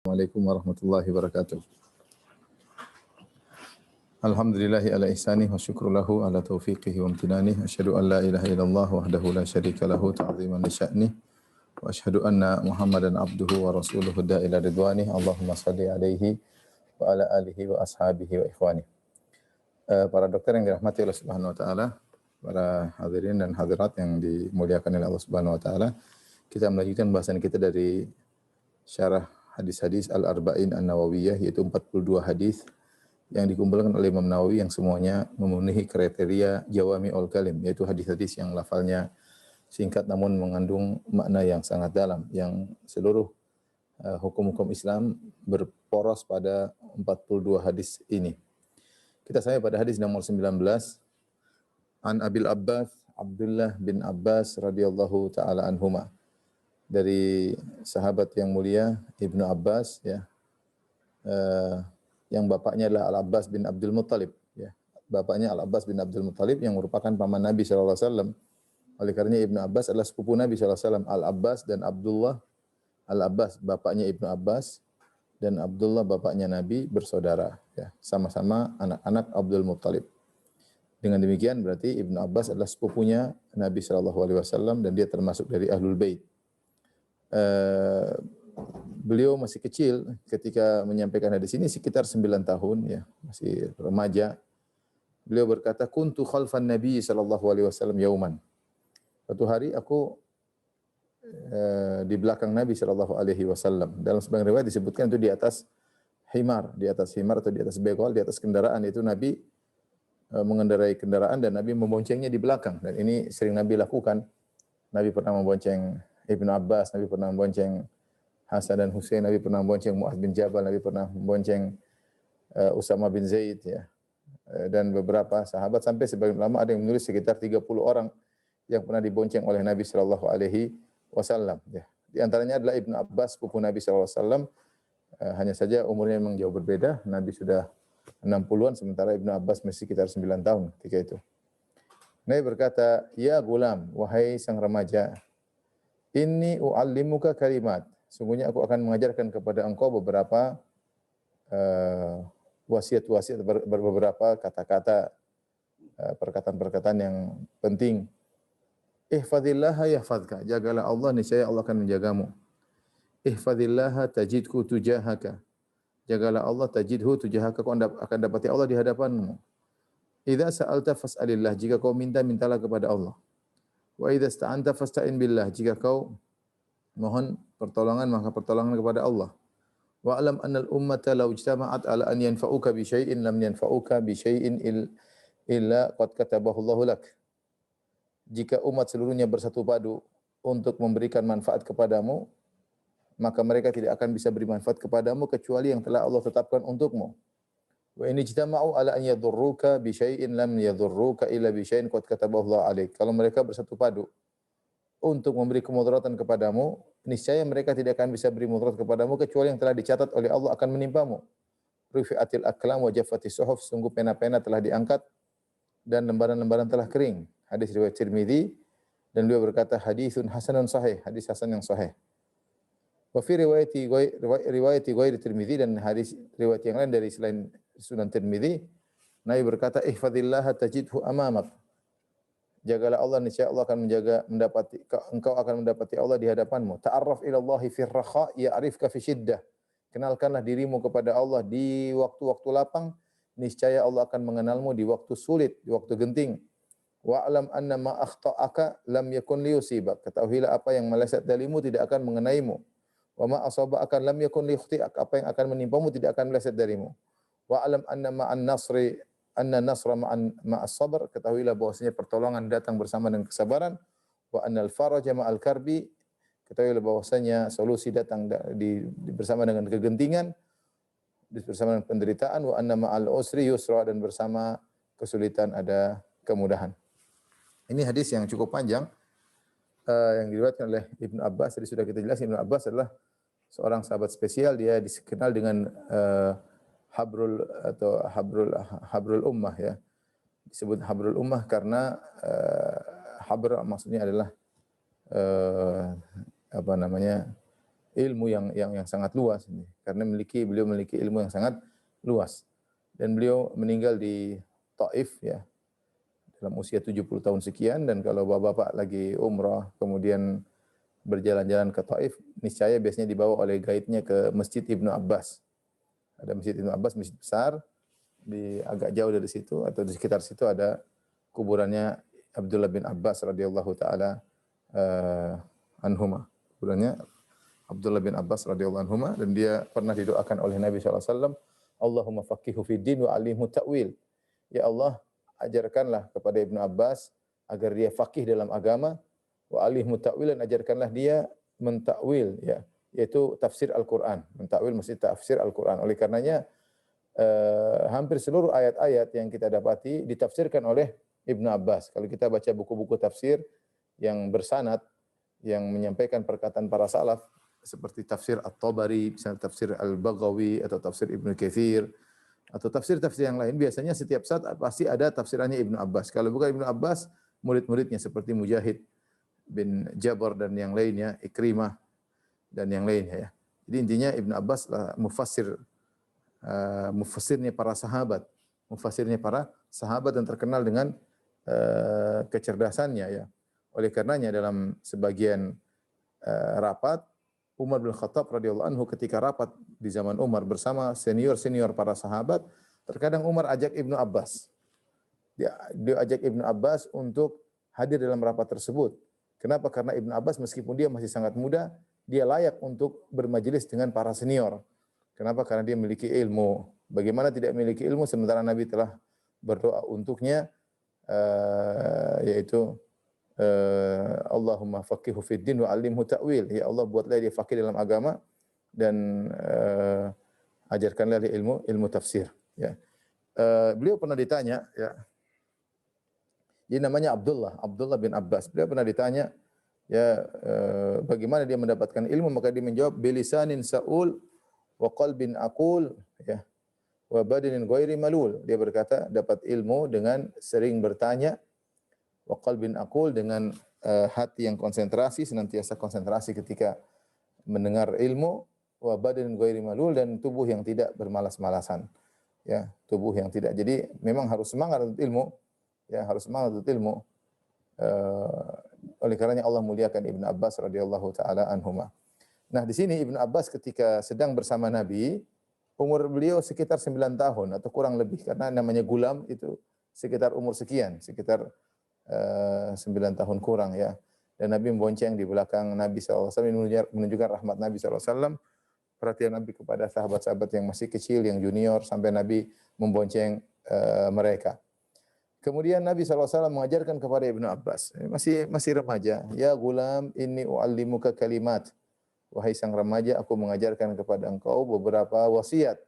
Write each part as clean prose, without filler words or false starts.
Assalamualaikum warahmatullahi wabarakatuh. Alhamdulillahi ala ihsanih wa syukru lahu ala taufiqihi wa amtinanih. Asyhadu an la ilaha illallah wahdahu la syarika lahu ta'ziman li sya'nih. Wa asyhadu anna Muhammadan abduhu wa rasuluhu da'ila ridwanih. Allahumma salli alaihi wa ala alihi wa ashabihi wa ikhwanih. Para dokter yang dirahmati Allah Subhanahu wa taala, para hadirin dan hadirat yang dimuliakan oleh Allah Subhanahu wa taala, kita melanjutkan bahasan kita dari syarah hadis-hadis Al-Arba'in An-Nawawiyah, yaitu 42 hadis yang dikumpulkan oleh Imam Nawawi yang semuanya memenuhi kriteria Jawami'ul Kalim, yaitu hadis-hadis yang lafalnya singkat namun mengandung makna yang sangat dalam, yang seluruh hukum-hukum Islam berporos pada 42 hadis ini. Kita sampai pada hadis nomor 19. An Abil Abbas Abdullah bin Abbas radhiyallahu taala anhuma, dari sahabat yang mulia Ibnu Abbas, ya, yang bapaknya adalah Al-Abbas bin Abdul Muttalib, ya. Bapaknya Al-Abbas bin Abdul Muttalib yang merupakan paman Nabi sallallahu alaihi wasallam. Oleh karena Ibnu Abbas adalah sepupu Nabi sallallahu alaihi wasallam. Al-Abbas dan Abdullah, Al-Abbas bapaknya Ibnu Abbas dan Abdullah bapaknya Nabi, bersaudara, ya, sama-sama anak-anak Abdul Muttalib. Dengan demikian berarti Ibnu Abbas adalah sepupunya Nabi sallallahu alaihi wasallam dan dia termasuk dari Ahlul Bait. Beliau masih kecil ketika menyampaikan hadis ini, sekitar 9 tahun, ya, masih remaja. Beliau berkata, kuntu khalfan Nabi sallallahu alaihi wasallam yauman. Suatu hari aku di belakang Nabi sallallahu alaihi wasallam. Dalam sebagian riwayat disebutkan itu di atas himar atau di atas begol, di atas kendaraan. Itu Nabi mengendarai kendaraan dan Nabi memboncengnya di belakang, dan ini sering Nabi lakukan. Nabi pernah membonceng Ibnu Abbas, Nabi pernah membonceng Hasan dan Husain, Nabi pernah membonceng Mu'adz bin Jabal, Nabi pernah membonceng Usama bin Zaid, ya, dan beberapa sahabat, sampai sebagian ulama ada yang menulis sekitar 30 orang yang pernah dibonceng oleh Nabi sallallahu alaihi wasallam, ya. Di antaranya adalah Ibnu Abbas, sepupu Nabi sallallahu alaihi wasallam. Hanya saja umurnya memang jauh berbeda. Nabi sudah 60-an sementara Ibnu Abbas masih sekitar 9 tahun ketika itu. Nabi berkata, "Ya gulam, wahai sang remaja, inni u'allimuka kalimat. Sungguhnya aku akan mengajarkan kepada engkau beberapa wasiat-wasiat, beberapa kata-kata, perkataan-perkataan yang penting. Ihfazillaha yahfazka. Jagalah Allah, niscaya Allah akan menjagamu. Ihfazillaha tajidhu tujahaka. Jagalah Allah, tajidhu tujahaka, kau akan dapati Allah di hadapanmu. Idza sa'alta fas'alillah. Jika kau minta, mintalah kepada Allah. Wa idza ista'anta fasta'in billah. Jika kau mohon pertolongan, maka pertolongan kepada Allah. Wa alam annal ummata law ijtama'at ala an yanfa'uka bi syai'in lam yanfa'uka bi syai'in illa qad katabahu Allahu lak. Jika umat seluruhnya bersatu padu untuk memberikan manfaat kepadamu, maka mereka tidak akan bisa beri manfaat kepadamu kecuali yang telah Allah tetapkan untukmu. Wa in ijtama'u ala an yadurruka bi syai'in lam yadurruka illa bi syai'in qad katabahu Allah 'alaik. Kalau mereka bersatu padu untuk memberi kemudaratan kepadamu, niscaya mereka tidak akan bisa beri mudarat kepadamu kecuali yang telah dicatat oleh Allah akan menimpamu. Rufi'atil aqlam wa jaffatis suhuf. Sungguh pena-pena telah diangkat dan lembaran-lembaran telah kering. Hadis riwayat Tirmizi, dan beliau berkata hadisun hasanun sahih, hadis hasan yang sahih. Wa fi riwayati ghairi Tirmizi, dan hadis riwayat yang lain dari selain Sunan Tirmizi, Nabi berkata ihfazillaha tajidhu amamak. Jagalah Allah, niscaya Allah akan engkau akan mendapati Allah di hadapanmu. Ta'arraf ila Allahi fi rakha ya'rifka fi syiddah. Kenalkanlah dirimu kepada Allah di waktu-waktu lapang, niscaya Allah akan mengenalmu di waktu sulit, di waktu genting. Wa'lam anna ma akhta'aka lam yakun liyusibak. Ketahuilah apa yang meleset darimu tidak akan mengenaimu. Wa ma asabaka lam yakun liyukhti'ak. Apa yang akan menimpamu tidak akan meleset darimu. Wa'lam anna nasra ma'as sabr. Ketahuilah bahwasanya pertolongan datang bersama dengan kesabaran. Wa annal faraja ma'al karbi. Ketahuilah bahwasanya solusi datang bersama dengan kegentingan, bersama dengan penderitaan. Wa anna ma'al usri yusra. Dan bersama kesulitan ada kemudahan. Ini hadis yang cukup panjang, yang diriwayatkan oleh Ibnu Abbas. Tadi sudah kita jelaskan, Ibnu Abbas adalah seorang sahabat spesial. Dia dikenal dengan habrul ummah, ya. Disebut habrul ummah karena habr maksudnya adalah ilmu yang sangat luas ini. Karena beliau memiliki ilmu yang sangat luas. Dan beliau meninggal di Taif ya dalam usia 70 tahun sekian, dan kalau bapak-bapak lagi umrah kemudian berjalan-jalan ke Taif, niscaya biasanya dibawa oleh guide-nya ke Masjid Ibnu Abbas. Ada Masjid Ibnu Abbas, masjid besar, di agak jauh dari situ atau di sekitar situ ada kuburannya Abdullah bin Abbas radhiyallahu taala anhuma. Kuburannya Abdullah bin Abbas radhiyallahu anhuma, dan dia pernah didoakan oleh Nabi sallallahu alaihi wasallam, Allahumma faqihu fid din wa 'allimhu ta'wil. Ya Allah, ajarkanlah kepada Ibnu Abbas agar dia faqih dalam agama, wa 'allimhu ta'wil, dan ajarkanlah dia mentakwil ya, yaitu tafsir Al-Qur'an. Mentakwil mesti tafsir Al-Qur'an. Oleh karenanya hampir seluruh ayat-ayat yang kita dapati ditafsirkan oleh Ibnu Abbas. Kalau kita baca buku-buku tafsir yang bersanad, yang menyampaikan perkataan para salaf, seperti tafsir At-Tabari, misalnya tafsir Al-Baghawi, atau tafsir Ibnu Katsir, atau tafsir-tafsir yang lain, biasanya setiap saat pasti ada tafsirannya Ibnu Abbas. Kalau bukan Ibnu Abbas, murid-muridnya seperti Mujahid bin Jabr dan yang lainnya, Ikrimah dan yang lainnya ya. Jadi intinya Ibnu Abbas lah mufassirnya para sahabat, dan terkenal dengan kecerdasannya ya. Oleh karenanya dalam sebagian rapat, Umar bin Khattab radhiyallahu anhu ketika rapat di zaman Umar bersama senior-senior para sahabat, terkadang Umar ajak Ibnu Abbas. Dia ajak Ibnu Abbas untuk hadir dalam rapat tersebut. Kenapa? Karena Ibnu Abbas meskipun dia masih sangat muda, dia layak untuk bermajelis dengan para senior. Kenapa? Karena dia memiliki ilmu. Bagaimana tidak memiliki ilmu sementara Nabi telah berdoa untuknya, yaitu Allahumma faqihu fid din wa 'allimhu ta'wil. Ya Allah, buatlah dia faqih dalam agama dan ajarkanlah dia ilmu tafsir ya. Beliau pernah ditanya ya. Dia namanya Abdullah bin Abbas. Beliau pernah ditanya ya, bagaimana dia mendapatkan ilmu, maka dia menjawab bilisanin sa'ul wa qalbin aqul ya wa badanin ghairi malul. Dia berkata dapat ilmu dengan sering bertanya, wa qalbin aqul, dengan hati yang konsentrasi, senantiasa konsentrasi ketika mendengar ilmu, wa badanin ghairi malul, dan tubuh yang tidak bermalas-malasan. Ya, tubuh yang tidak. Jadi memang harus semangat untuk ilmu, ya, harus semangat untuk ilmu. Oleh karenanya Allah muliakan Ibnu Abbas radhiyallahu taala anhuma. Nah, di sini Ibnu Abbas ketika sedang bersama Nabi, umur beliau sekitar 9 tahun atau kurang lebih, karena namanya gulam itu sekitar umur sekian, sekitar 9 tahun kurang ya. Dan Nabi membonceng di belakang Nabi SAW, menunjukkan rahmat Nabi SAW, perhatian Nabi kepada sahabat-sahabat yang masih kecil, yang junior, sampai Nabi membonceng mereka. Kemudian Nabi SAW mengajarkan kepada Ibnu Abbas, masih remaja, ya gulam inni u'allimuka kalimat. Wahai sang remaja, aku mengajarkan kepada engkau beberapa wasiat.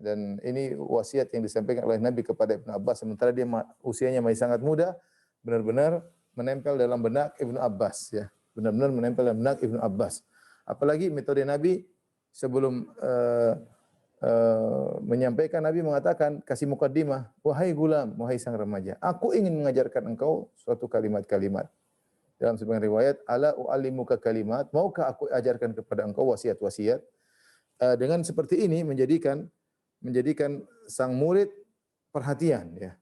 Dan ini wasiat yang disampaikan oleh Nabi kepada Ibnu Abbas sementara dia usianya masih sangat muda, benar-benar menempel dalam benak Ibnu Abbas ya. Benar-benar menempel dalam benak Ibnu Abbas. Apalagi metode Nabi sebelum menyampaikan, Nabi mengatakan, kasih mukaddimah, wahai gulam, wahai sang remaja, aku ingin mengajarkan engkau suatu kalimat-kalimat. Dalam sebagian riwayat, ala u'allimuka kalimat, maukah aku ajarkan kepada engkau wasiat-wasiat. Dengan seperti ini menjadikan sang murid perhatian ya.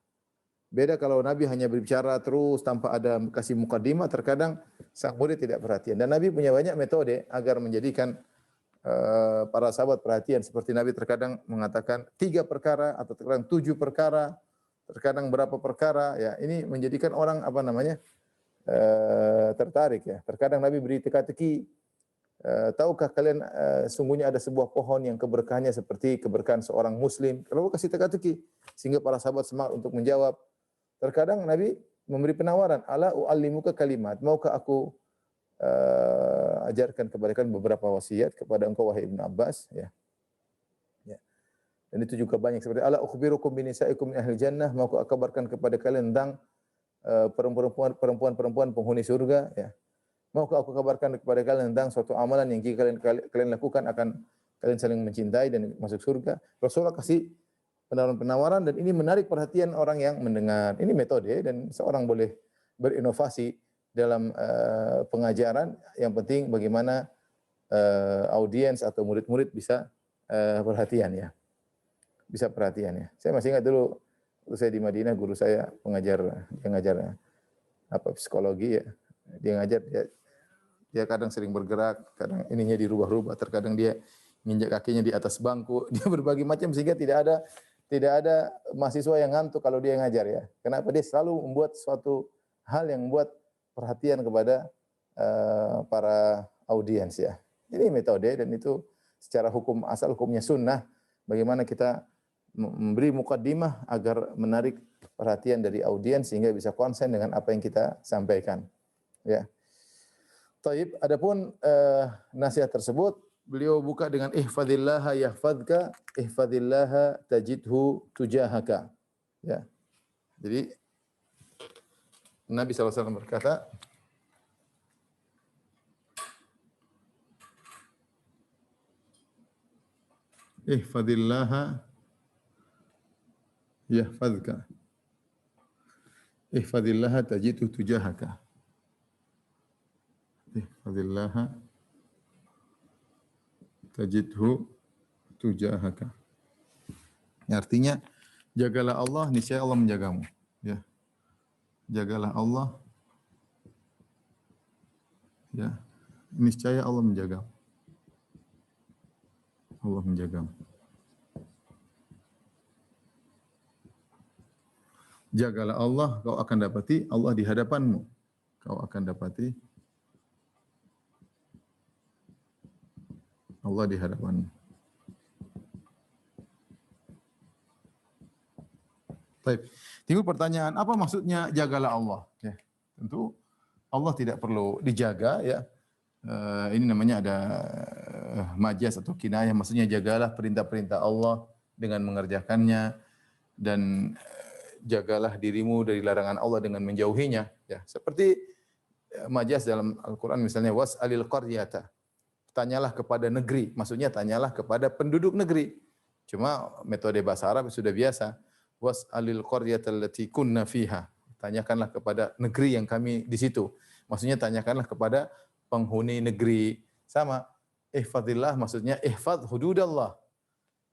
Beda kalau Nabi hanya berbicara terus tanpa ada kasih mukaddimah, terkadang sang murid tidak perhatian. Dan Nabi punya banyak metode agar menjadikan para sahabat perhatian. Seperti Nabi terkadang mengatakan 3 perkara atau terkadang 7 perkara, terkadang berapa perkara ya. Ini menjadikan orang tertarik ya. Terkadang Nabi beri teka-teki, tahukah kalian sungguhnya ada sebuah pohon yang keberkahannya seperti keberkahan seorang muslim. Kalau kasih teka-teki sehingga para sahabat semangat untuk menjawab. Terkadang Nabi memberi penawaran, ala u'allimuka kalimat, maukah aku ajarkan kepada kalian beberapa wasiat kepada engkau wahai Ibnu Abbas ya. Ya. Dan itu juga banyak seperti ala ukhbirukum binisaikum min ahli jannah, maukah aku kabarkan kepada kalian tentang perempuan-perempuan penghuni surga ya. Maukah aku kabarkan kepada kalian tentang suatu amalan yang jika kalian lakukan akan kalian saling mencintai dan masuk surga. Rasulullah kasih penawaran dan ini menarik perhatian orang yang mendengar. Ini metode dan seorang boleh berinovasi dalam pengajaran. Yang penting bagaimana audiens atau murid-murid bisa perhatian ya. Bisa perhatian ya. Saya masih ingat dulu waktu saya di Madinah, guru saya pengajar, dia ngajar psikologi ya. Dia ngajar, dia kadang sering bergerak, kadang ininya dirubah-rubah, terkadang dia nginjak kakinya di atas bangku, dia berbagai macam sehingga tidak ada mahasiswa yang ngantuk kalau dia ngajar ya. Kenapa? Dia selalu membuat suatu hal yang membuat perhatian kepada para audiens ya. Ini metode dan itu secara hukum asal hukumnya sunnah. Bagaimana kita memberi mukaddimah agar menarik perhatian dari audiens sehingga bisa konsen dengan apa yang kita sampaikan. Ya. Taib, adapun nasihat tersebut beliau buka dengan ihfazillaha yahfazka, ihfazillaha tajidhu tujahaka. Ya. Jadi Nabi SAW berkata, ihfazillaha yahfazka, ihfazillaha tajidhu tujahaka. Ihfazillaha tajidhu tujahaka. Artinya, jagalah Allah, niscaya Allah menjagamu. Ya. Jagalah Allah, ya. Niscaya Allah menjagamu. Allah menjagamu. Jagalah Allah, kau akan dapati Allah di hadapanmu. Kau akan dapati Allah di hadapanmu. Baik. Timbul pertanyaan, apa maksudnya jagalah Allah? Ya, tentu Allah tidak perlu dijaga ya. Ini namanya ada majas atau kinayah, maksudnya jagalah perintah-perintah Allah dengan mengerjakannya dan jagalah dirimu dari larangan Allah dengan menjauhinya. Ya, seperti majas dalam Al-Quran misalnya was'alil qaryata. Tanyalah kepada negeri, maksudnya tanyalah kepada penduduk negeri. Cuma metode bahasa Arab sudah biasa. Was'alil qaryata allati kunna fiha. Tanyakanlah kepada negeri yang kami di situ. Maksudnya tanyakanlah kepada penghuni negeri. Sama ihfazillah maksudnya ihfaz hududallah.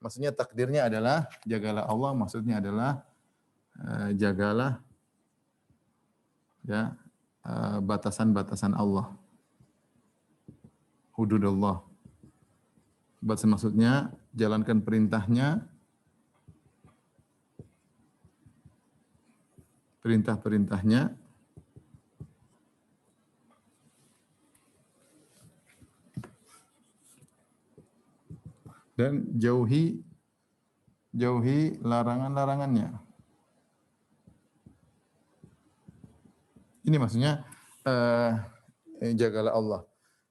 Maksudnya takdirnya adalah jagalah Allah, maksudnya adalah jagalah ya batasan-batasan Allah. Hududullah. Batasan maksudnya jalankan perintahnya, perintah-perintahnya dan jauhi larangan-larangannya. Ini maksudnya jagalah Allah.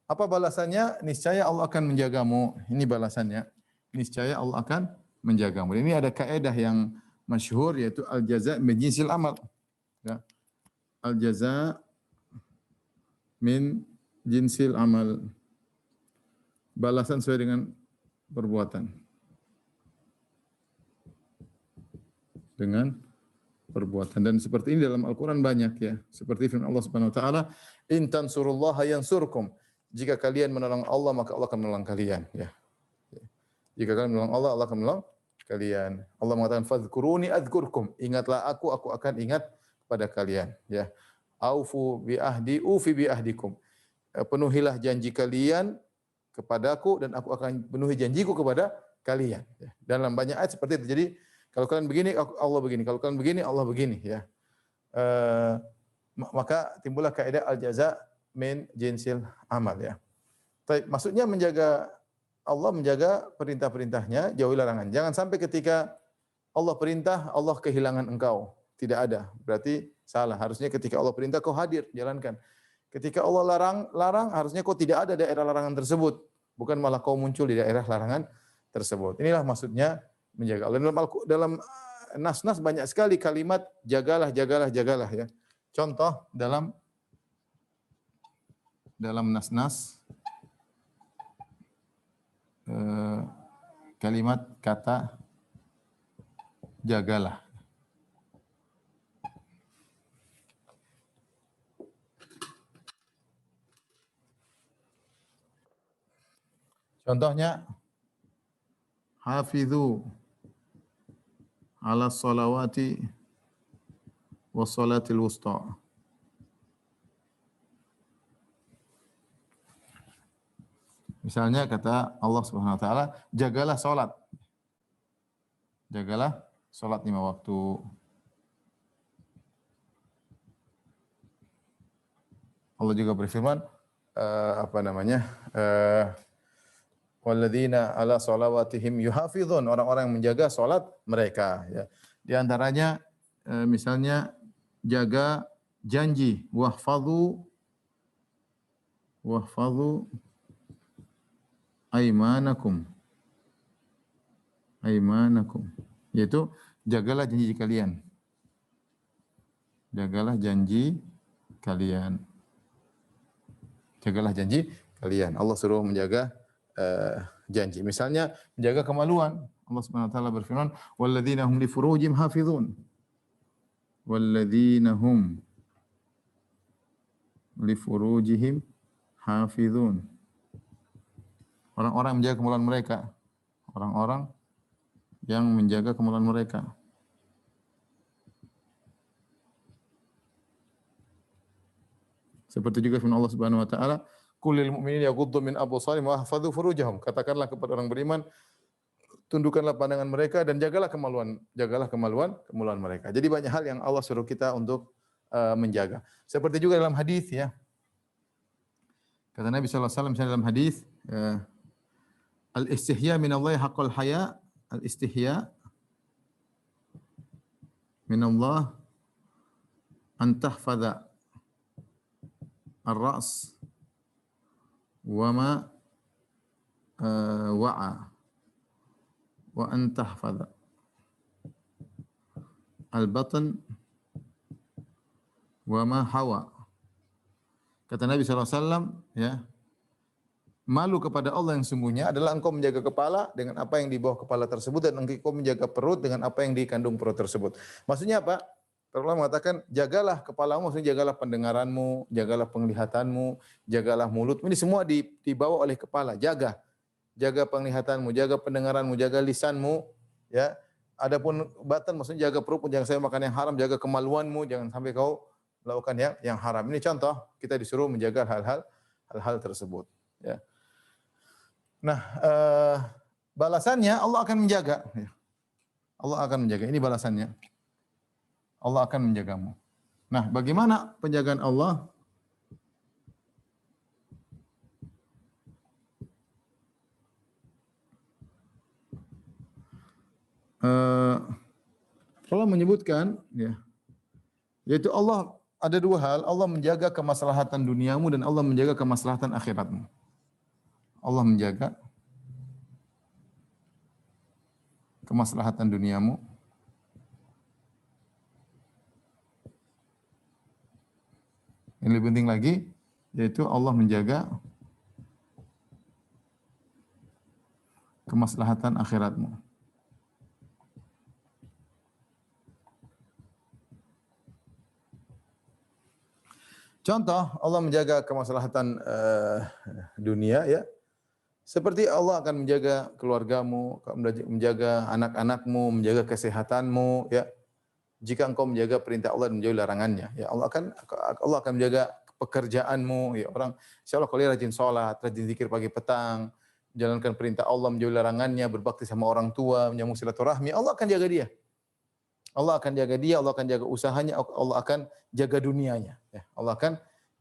Apa balasannya? Niscaya Allah akan menjagamu. Ini balasannya. Niscaya Allah akan menjagamu. Ini ada kaidah yang masyhur yaitu al-jaza' min jinsil amal. Ya. Al-jaza' min jinsil amal. Balasan sesuai dengan perbuatan. Dengan perbuatan, dan seperti ini dalam Al-Qur'an banyak ya. Seperti firman Allah Subhanahu wa taala, "In tansurullaha yansurkum." Jika kalian menolong Allah, maka Allah akan menolong kalian, ya. Jika kalian menolong Allah, Allah akan menolong kalian. Allah mengatakan, "Fadhkuruni adzkurkum." Ingatlah aku akan ingat kepada kalian, ya. Aufu bi ahdi, ufi bi ahdikum. Penuhilah janji kalian kepadaku dan aku akan penuhi janjiku kepada kalian. Ya. Dalam banyak ayat seperti itu. Jadi kalau kalian begini, Allah begini. Kalau kalian begini, Allah begini. Ya. Maka timbullah kaidah al-jaza min jinsil amal. Ya. Maksudnya Allah menjaga perintah-perintahnya, jauhi larangan. Jangan sampai ketika Allah perintah, Allah kehilangan engkau. Tidak ada. Berarti salah. Harusnya ketika Allah perintah, kau hadir, jalankan. Ketika Allah larang, harusnya kau tidak ada daerah larangan tersebut. Bukan malah kau muncul di daerah larangan tersebut. Inilah maksudnya menjaga Allah. Dalam nas-nas banyak sekali kalimat jagalah, jagalah, jagalah ya. Contoh dalam nas-nas kalimat kata jagalah. Contohnya hafidhu ala salawati was salatil wusta. Misalnya kata Allah Subhanahu wa taala, jagalah salat. Jagalah salat 5 waktu. Allah juga berfirman walladzina ala salawatihim yuhafizun, orang-orang yang menjaga salat mereka, ya. Di antaranya misalnya jaga janji, wahfadhu aimanakum, yaitu jagalah janji kalian. Jagalah janji kalian. Jagalah janji kalian. Allah suruh menjaga janji. Misalnya menjaga kemaluan. Allah Subhanahu wa taala berfirman, "Walladzina hum li furujihim hafizun." Walladzina hum li furujihim hafizun. Orang-orang yang menjaga kemaluan mereka. Orang-orang yang menjaga kemaluan mereka. Seperti juga firman Allah Subhanahu wa taala, "Qul lil mu'minina yaghuddu min absarihim wa yahfazu furujahum." Katakanlah kepada orang beriman, tundukkanlah pandangan mereka dan jagalah kemaluan mereka. Jadi banyak hal yang Allah suruh kita untuk menjaga. Seperti juga dalam hadis, ya. Kata Nabi sallallahu alaihi wasallam dalam hadis, al-istihya min Allah haqqul haya, al-istihya min Allah an tahfadha ar-ra's wa ma wa'a wa an tahfadha al-batn wa ma hawa. Kata Nabi sallallahu alaihi wasallam, ya, malu kepada Allah yang sungguhnya adalah engkau menjaga kepala dengan apa yang di bawah kepala tersebut dan engkau menjaga perut dengan apa yang dikandung perut tersebut. Maksudnya apa? Para ulama mengatakan, jagalah kepalamu, maksudnya jagalah pendengaranmu, jagalah penglihatanmu, jagalah mulutmu. Ini semua dibawa oleh kepala. Jaga penglihatanmu, jaga pendengaranmu, jaga lisanmu, ya. Adapun batan maksudnya jaga perut, jangan sampai makan yang haram, jaga kemaluanmu, jangan sampai kau melakukan yang haram. Ini contoh kita disuruh menjaga hal-hal tersebut, ya. Nah, balasannya Allah akan menjaga. Allah akan menjaga. Ini balasannya. Allah akan menjagamu. Nah, bagaimana penjagaan Allah? Allah menyebutkan, ya, yaitu Allah ada dua hal. Allah menjaga kemaslahatan duniamu dan Allah menjaga kemaslahatan akhiratmu. Allah menjaga kemaslahatan duniamu yang lebih penting lagi, yaitu Allah menjaga kemaslahatan akhiratmu. Contoh, Allah menjaga kemaslahatan dunia, ya. Seperti Allah akan menjaga keluargamu, menjaga anak-anakmu, menjaga kesehatanmu, ya. Jika engkau menjaga perintah Allah dan menjauhi larangannya, ya, Allah akan menjaga pekerjaanmu, ya. Orang insyaallah kalau dia rajin salat, rajin zikir pagi petang, menjalankan perintah Allah, menjauhi larangannya, berbakti sama orang tua, menyambung silaturahmi, Allah akan jaga dia. Allah akan jaga dia, Allah akan jaga usahanya, Allah akan jaga dunianya, ya. Allah akan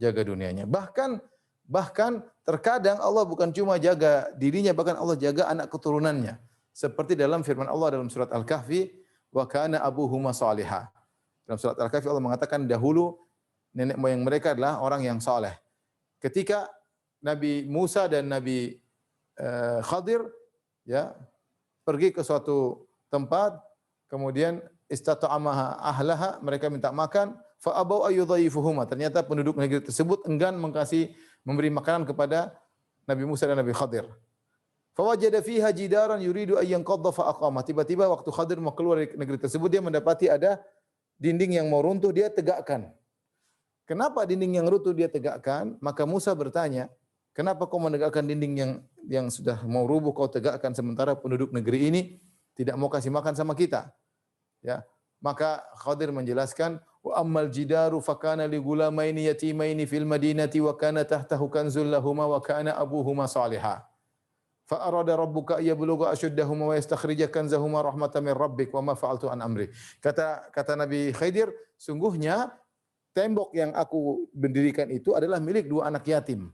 jaga dunianya. Bahkan terkadang Allah bukan cuma jaga dirinya, bahkan Allah jaga anak keturunannya. Seperti dalam firman Allah dalam surat Al-Kahfi, wa kana abuhuma salihah. Dalam surat Al-Kahfi Allah mengatakan dahulu nenek moyang mereka adalah orang yang saleh. Ketika Nabi Musa dan Nabi Khadir, ya, pergi ke suatu tempat, kemudian istata'amaha ahlaha, mereka minta makan, fa abau ayyudhaifuhuma. Ternyata penduduk negeri tersebut enggan memberi makanan kepada Nabi Musa dan Nabi Khadir. Fawajada fiha jidaran yuridu an yanqadha fa aqama. Tiba-tiba waktu Khadir mau keluar dari negeri tersebut, dia mendapati ada dinding yang mau runtuh, dia tegakkan. Kenapa dinding yang runtuh dia tegakkan? Maka Musa bertanya, Kenapa kau menegakkan dinding yang sudah mau rubuh kau tegakkan sementara penduduk negeri ini tidak mau kasih makan sama kita? Ya. Maka Khadir menjelaskan wa ammal jidaru fakana li gulamaini yatimaini fil madinati wa kana tahtahu kanzul lahumā wa kana abuhuma salihah. Fa arada rabbuka yablugha ashuddahuma wa yastakhrija kanzahuma rahmatan min rabbik wa ma fa'altu an amri. Kata Nabi Khidir, sungguhnya tembok yang aku berdirikan itu adalah milik dua anak yatim.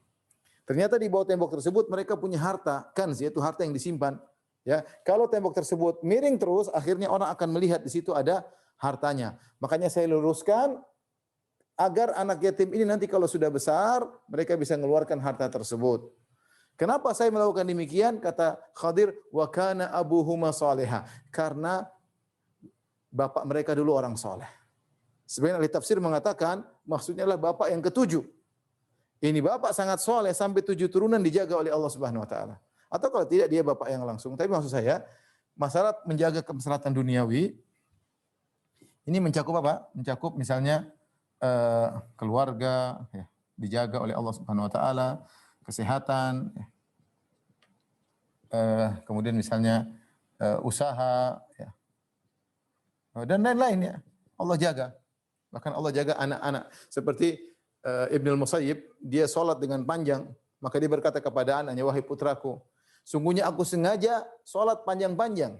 Ternyata di bawah tembok tersebut mereka punya harta, kanz yaitu harta yang disimpan. Ya, kalau tembok tersebut miring terus, akhirnya orang akan melihat di situ ada hartanya. Makanya saya luruskan agar anak yatim ini nanti kalau sudah besar, mereka bisa mengeluarkan harta tersebut. Kenapa saya melakukan demikian? Kata Khadir, wa kana abuhuma salihah. Karena bapak mereka dulu orang soleh. Sebenarnya ahli tafsir mengatakan maksudnya adalah bapak yang ketujuh. Ini bapak sangat soleh sampai 7 turunan dijaga oleh Allah Subhanahu wa taala. Atau kalau tidak dia bapak yang langsung. Tapi maksud saya, masalah menjaga kemaslahatan duniawi ini mencakup apa? Mencakup misalnya keluarga ya, dijaga oleh Allah Subhanahu wa taala, kesehatan, kemudian misalnya usaha ya. Dan lain-lain ya. Allah jaga. Bahkan Allah jaga anak-anak. Seperti Ibnu Musayyib, dia salat dengan panjang, maka dia berkata kepada anaknya, wahai putraku, sungguhnya aku sengaja salat panjang-panjang.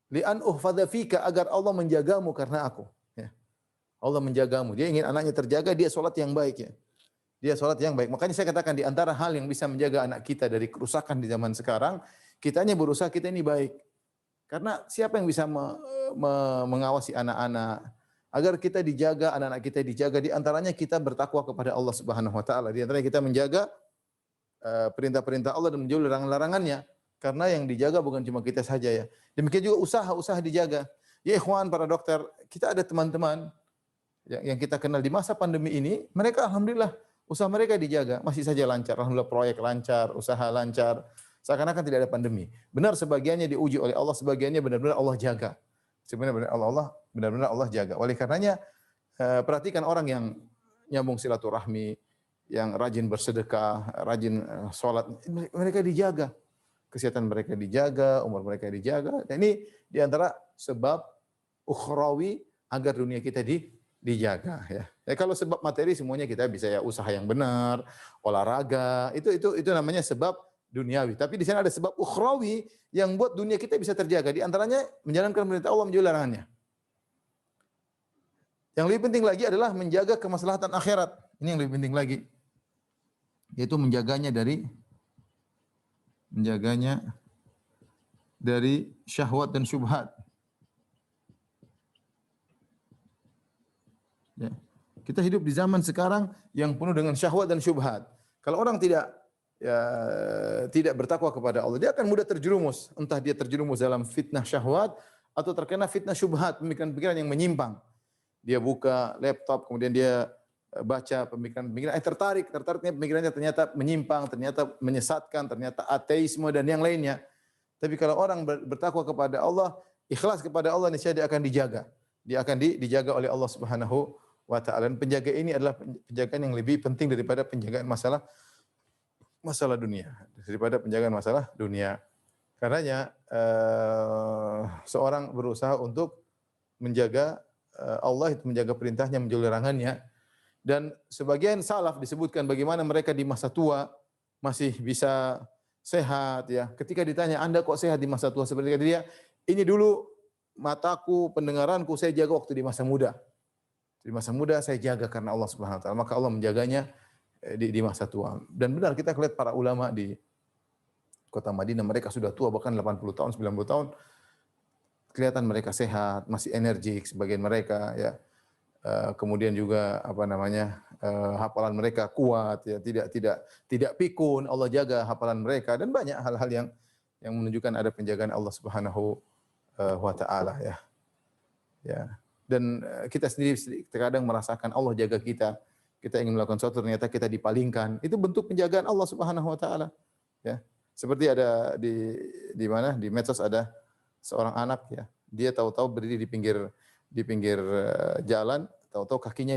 Li'an uhfadha fika, agar Allah menjagamu karena aku. Ya. Allah menjagamu. Dia ingin anaknya terjaga, dia salat yang baik ya. Dia salat yang baik. Makanya saya katakan di antara hal yang bisa menjaga anak kita dari kerusakan di zaman sekarang, kitanya berusaha kita ini baik. Karena siapa yang bisa mengawasi anak-anak agar kita dijaga, anak-anak kita dijaga, di antaranya kita bertakwa kepada Allah Subhanahu wa taala. Di antaranya kita menjaga perintah-perintah Allah dan menjauhi larangan-larangannya. Karena yang dijaga bukan cuma kita saja ya. Demikian juga usaha-usaha dijaga. Ya ikhwan para dokter, kita ada teman-teman yang kita kenal di masa pandemi ini, mereka alhamdulillah usaha mereka dijaga, masih saja lancar. Alhamdulillah proyek lancar, usaha lancar. Seakan-akan tidak ada pandemi. Benar sebagiannya diuji oleh Allah, sebagiannya benar-benar Allah jaga. Sebenarnya Allah benar-benar Allah jaga. Oleh karenanya perhatikan orang yang nyambung silaturahmi, yang rajin bersedekah, rajin salat, mereka dijaga. Kesehatan mereka dijaga, umur mereka dijaga. Dan ini di antara sebab ukhrawi agar dunia kita dijaga ya. Ya kalau sebab materi semuanya kita bisa ya usaha yang benar, olahraga, itu namanya sebab duniawi. Tapi di sana ada sebab ukhrawi yang buat dunia kita bisa terjaga. Di antaranya menjalankan perintah Allah, menjauhi larangannya. Yang lebih penting lagi adalah menjaga kemaslahatan akhirat. Ini yang lebih penting lagi. Yaitu menjaganya dari syahwat dan syubhat. Ya. Kita hidup di zaman sekarang yang penuh dengan syahwat dan syubhat. Kalau orang tidak bertakwa kepada Allah, dia akan mudah terjerumus. Entah dia terjerumus dalam fitnah syahwat atau terkena fitnah syubhat, pemikiran-pemikiran yang menyimpang. Dia buka laptop, kemudian dia baca pemikiran-pemikiran, tertariknya pemikirannya ternyata menyimpang, ternyata menyesatkan, ternyata ateisme dan yang lainnya. Tapi kalau orang bertakwa kepada Allah, ikhlas kepada Allah, niscaya dia akan dijaga. Dia akan dijaga oleh Allah Subhanahu wa taala. Dan penjaga ini adalah penjagaan yang lebih penting daripada penjagaan masalah dunia, daripada penjagaan masalah dunia. Karenanya seorang berusaha untuk menjaga Allah, itu menjaga perintahnya, menjauhi larangannya. Dan sebagian salaf disebutkan bagaimana mereka di masa tua masih bisa sehat ya. Ketika ditanya, "Anda kok sehat di masa tua?" Seperti kata dia, "Ini dulu mataku, pendengaranku saya jaga waktu di masa muda. Di masa muda saya jaga karena Allah Subhanahu wa taala, maka Allah menjaganya di masa tua." Dan benar kita lihat para ulama di kota Madinah, mereka sudah tua bahkan 80 tahun, 90 tahun. Kelihatan mereka sehat, masih energik sebagian mereka ya. Kemudian juga hafalan mereka kuat ya, tidak pikun, Allah jaga hafalan mereka dan banyak hal-hal yang menunjukkan ada penjagaan Allah Subhanahu wa taala ya. Ya. Dan kita sendiri terkadang merasakan Allah jaga kita. Kita ingin melakukan sesuatu ternyata kita dipalingkan. Itu bentuk penjagaan Allah Subhanahu wa taala. Ya. Seperti ada di mana? Di medsos ada seorang anak ya. Dia tahu-tahu berdiri di pinggir jalan, tahu-tahu kakinya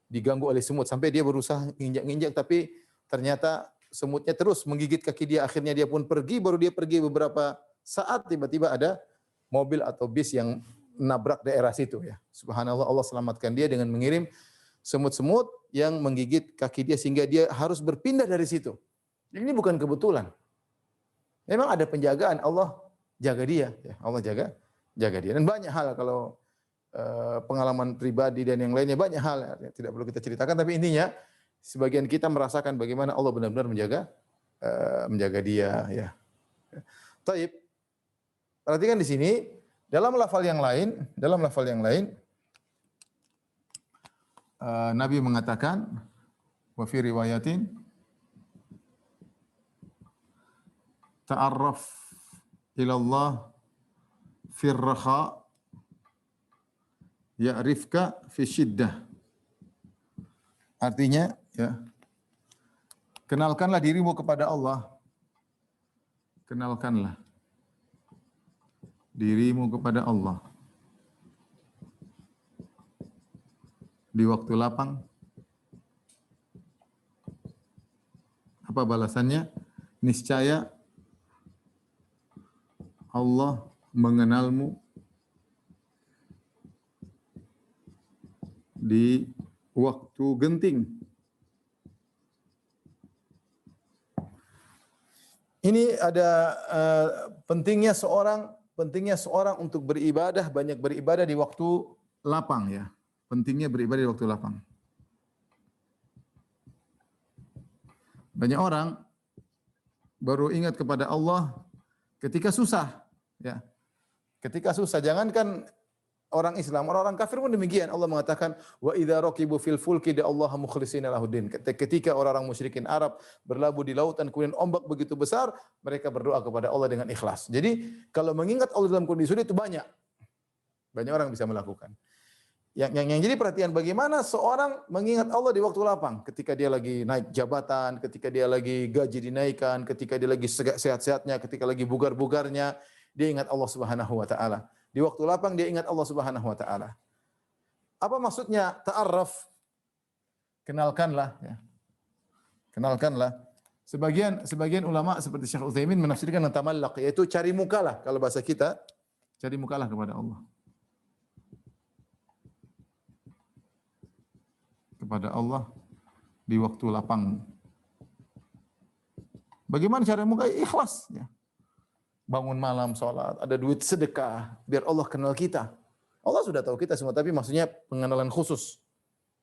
diganggu oleh semut sampai dia berusaha nginjak-nginjak tapi ternyata semutnya terus menggigit kaki dia, akhirnya dia pun pergi, baru dia pergi beberapa saat tiba-tiba ada mobil atau bis yang nabrak daerah situ ya. Subhanallah, Allah selamatkan dia dengan mengirim semut-semut yang menggigit kaki dia sehingga dia harus berpindah dari situ. Ini bukan kebetulan. Memang ada penjagaan, Allah jaga dia, ya. Allah jaga dia. Dan banyak hal kalau pengalaman pribadi dan yang lainnya banyak hal ya, tidak perlu kita ceritakan, tapi intinya sebagian kita merasakan bagaimana Allah benar-benar menjaga dia ya. Taib. Perhatikan di sini dalam lafal yang lain Nabi mengatakan wa fi riwayatin ta'arraf ila Allah fi ar-raha ya'rifka fi syiddah. Artinya ya, kenalkanlah dirimu kepada Allah. Kenalkanlah dirimu kepada Allah di waktu lapang. Apa balasannya? Niscaya Allah mengenalmu di waktu genting. Ini ada pentingnya seorang untuk beribadah, banyak beribadah di waktu lapang ya. Pentingnya beribadah di waktu lapang. Banyak orang baru ingat kepada Allah ketika susah ya. Ketika susah, jangankan orang Islam, orang-orang kafir pun demikian. Allah mengatakan wa idza raqibu fil fulki da'allaha mukhlishina lahuddin. Ketika orang-orang musyrikin Arab berlabuh di lautan kemudian ombak begitu besar, mereka berdoa kepada Allah dengan ikhlas. Jadi kalau mengingat Allah dalam kondisi sulit itu banyak orang bisa melakukan. Yang jadi perhatian bagaimana seorang mengingat Allah di waktu lapang, ketika dia lagi naik jabatan, ketika dia lagi gaji dinaikkan, ketika dia lagi sehat-sehatnya, ketika lagi bugar-bugarnya, dia ingat Allah Subhanahu wa taala. Di waktu lapang dia ingat Allah Subhanahu wa taala. Apa maksudnya ta'arraf? Kenalkanlah ya. Kenalkanlah. Sebagian ulama seperti Syekh Utsaimin menafsirkan tamallaq, yaitu cari mukalah, kalau bahasa kita cari mukalah kepada Allah. Kepada Allah di waktu lapang. Bagaimana cara muka? Ikhlas ya. Bangun malam salat, ada duit sedekah biar Allah kenal kita. Allah sudah tahu kita semua, tapi maksudnya pengenalan khusus.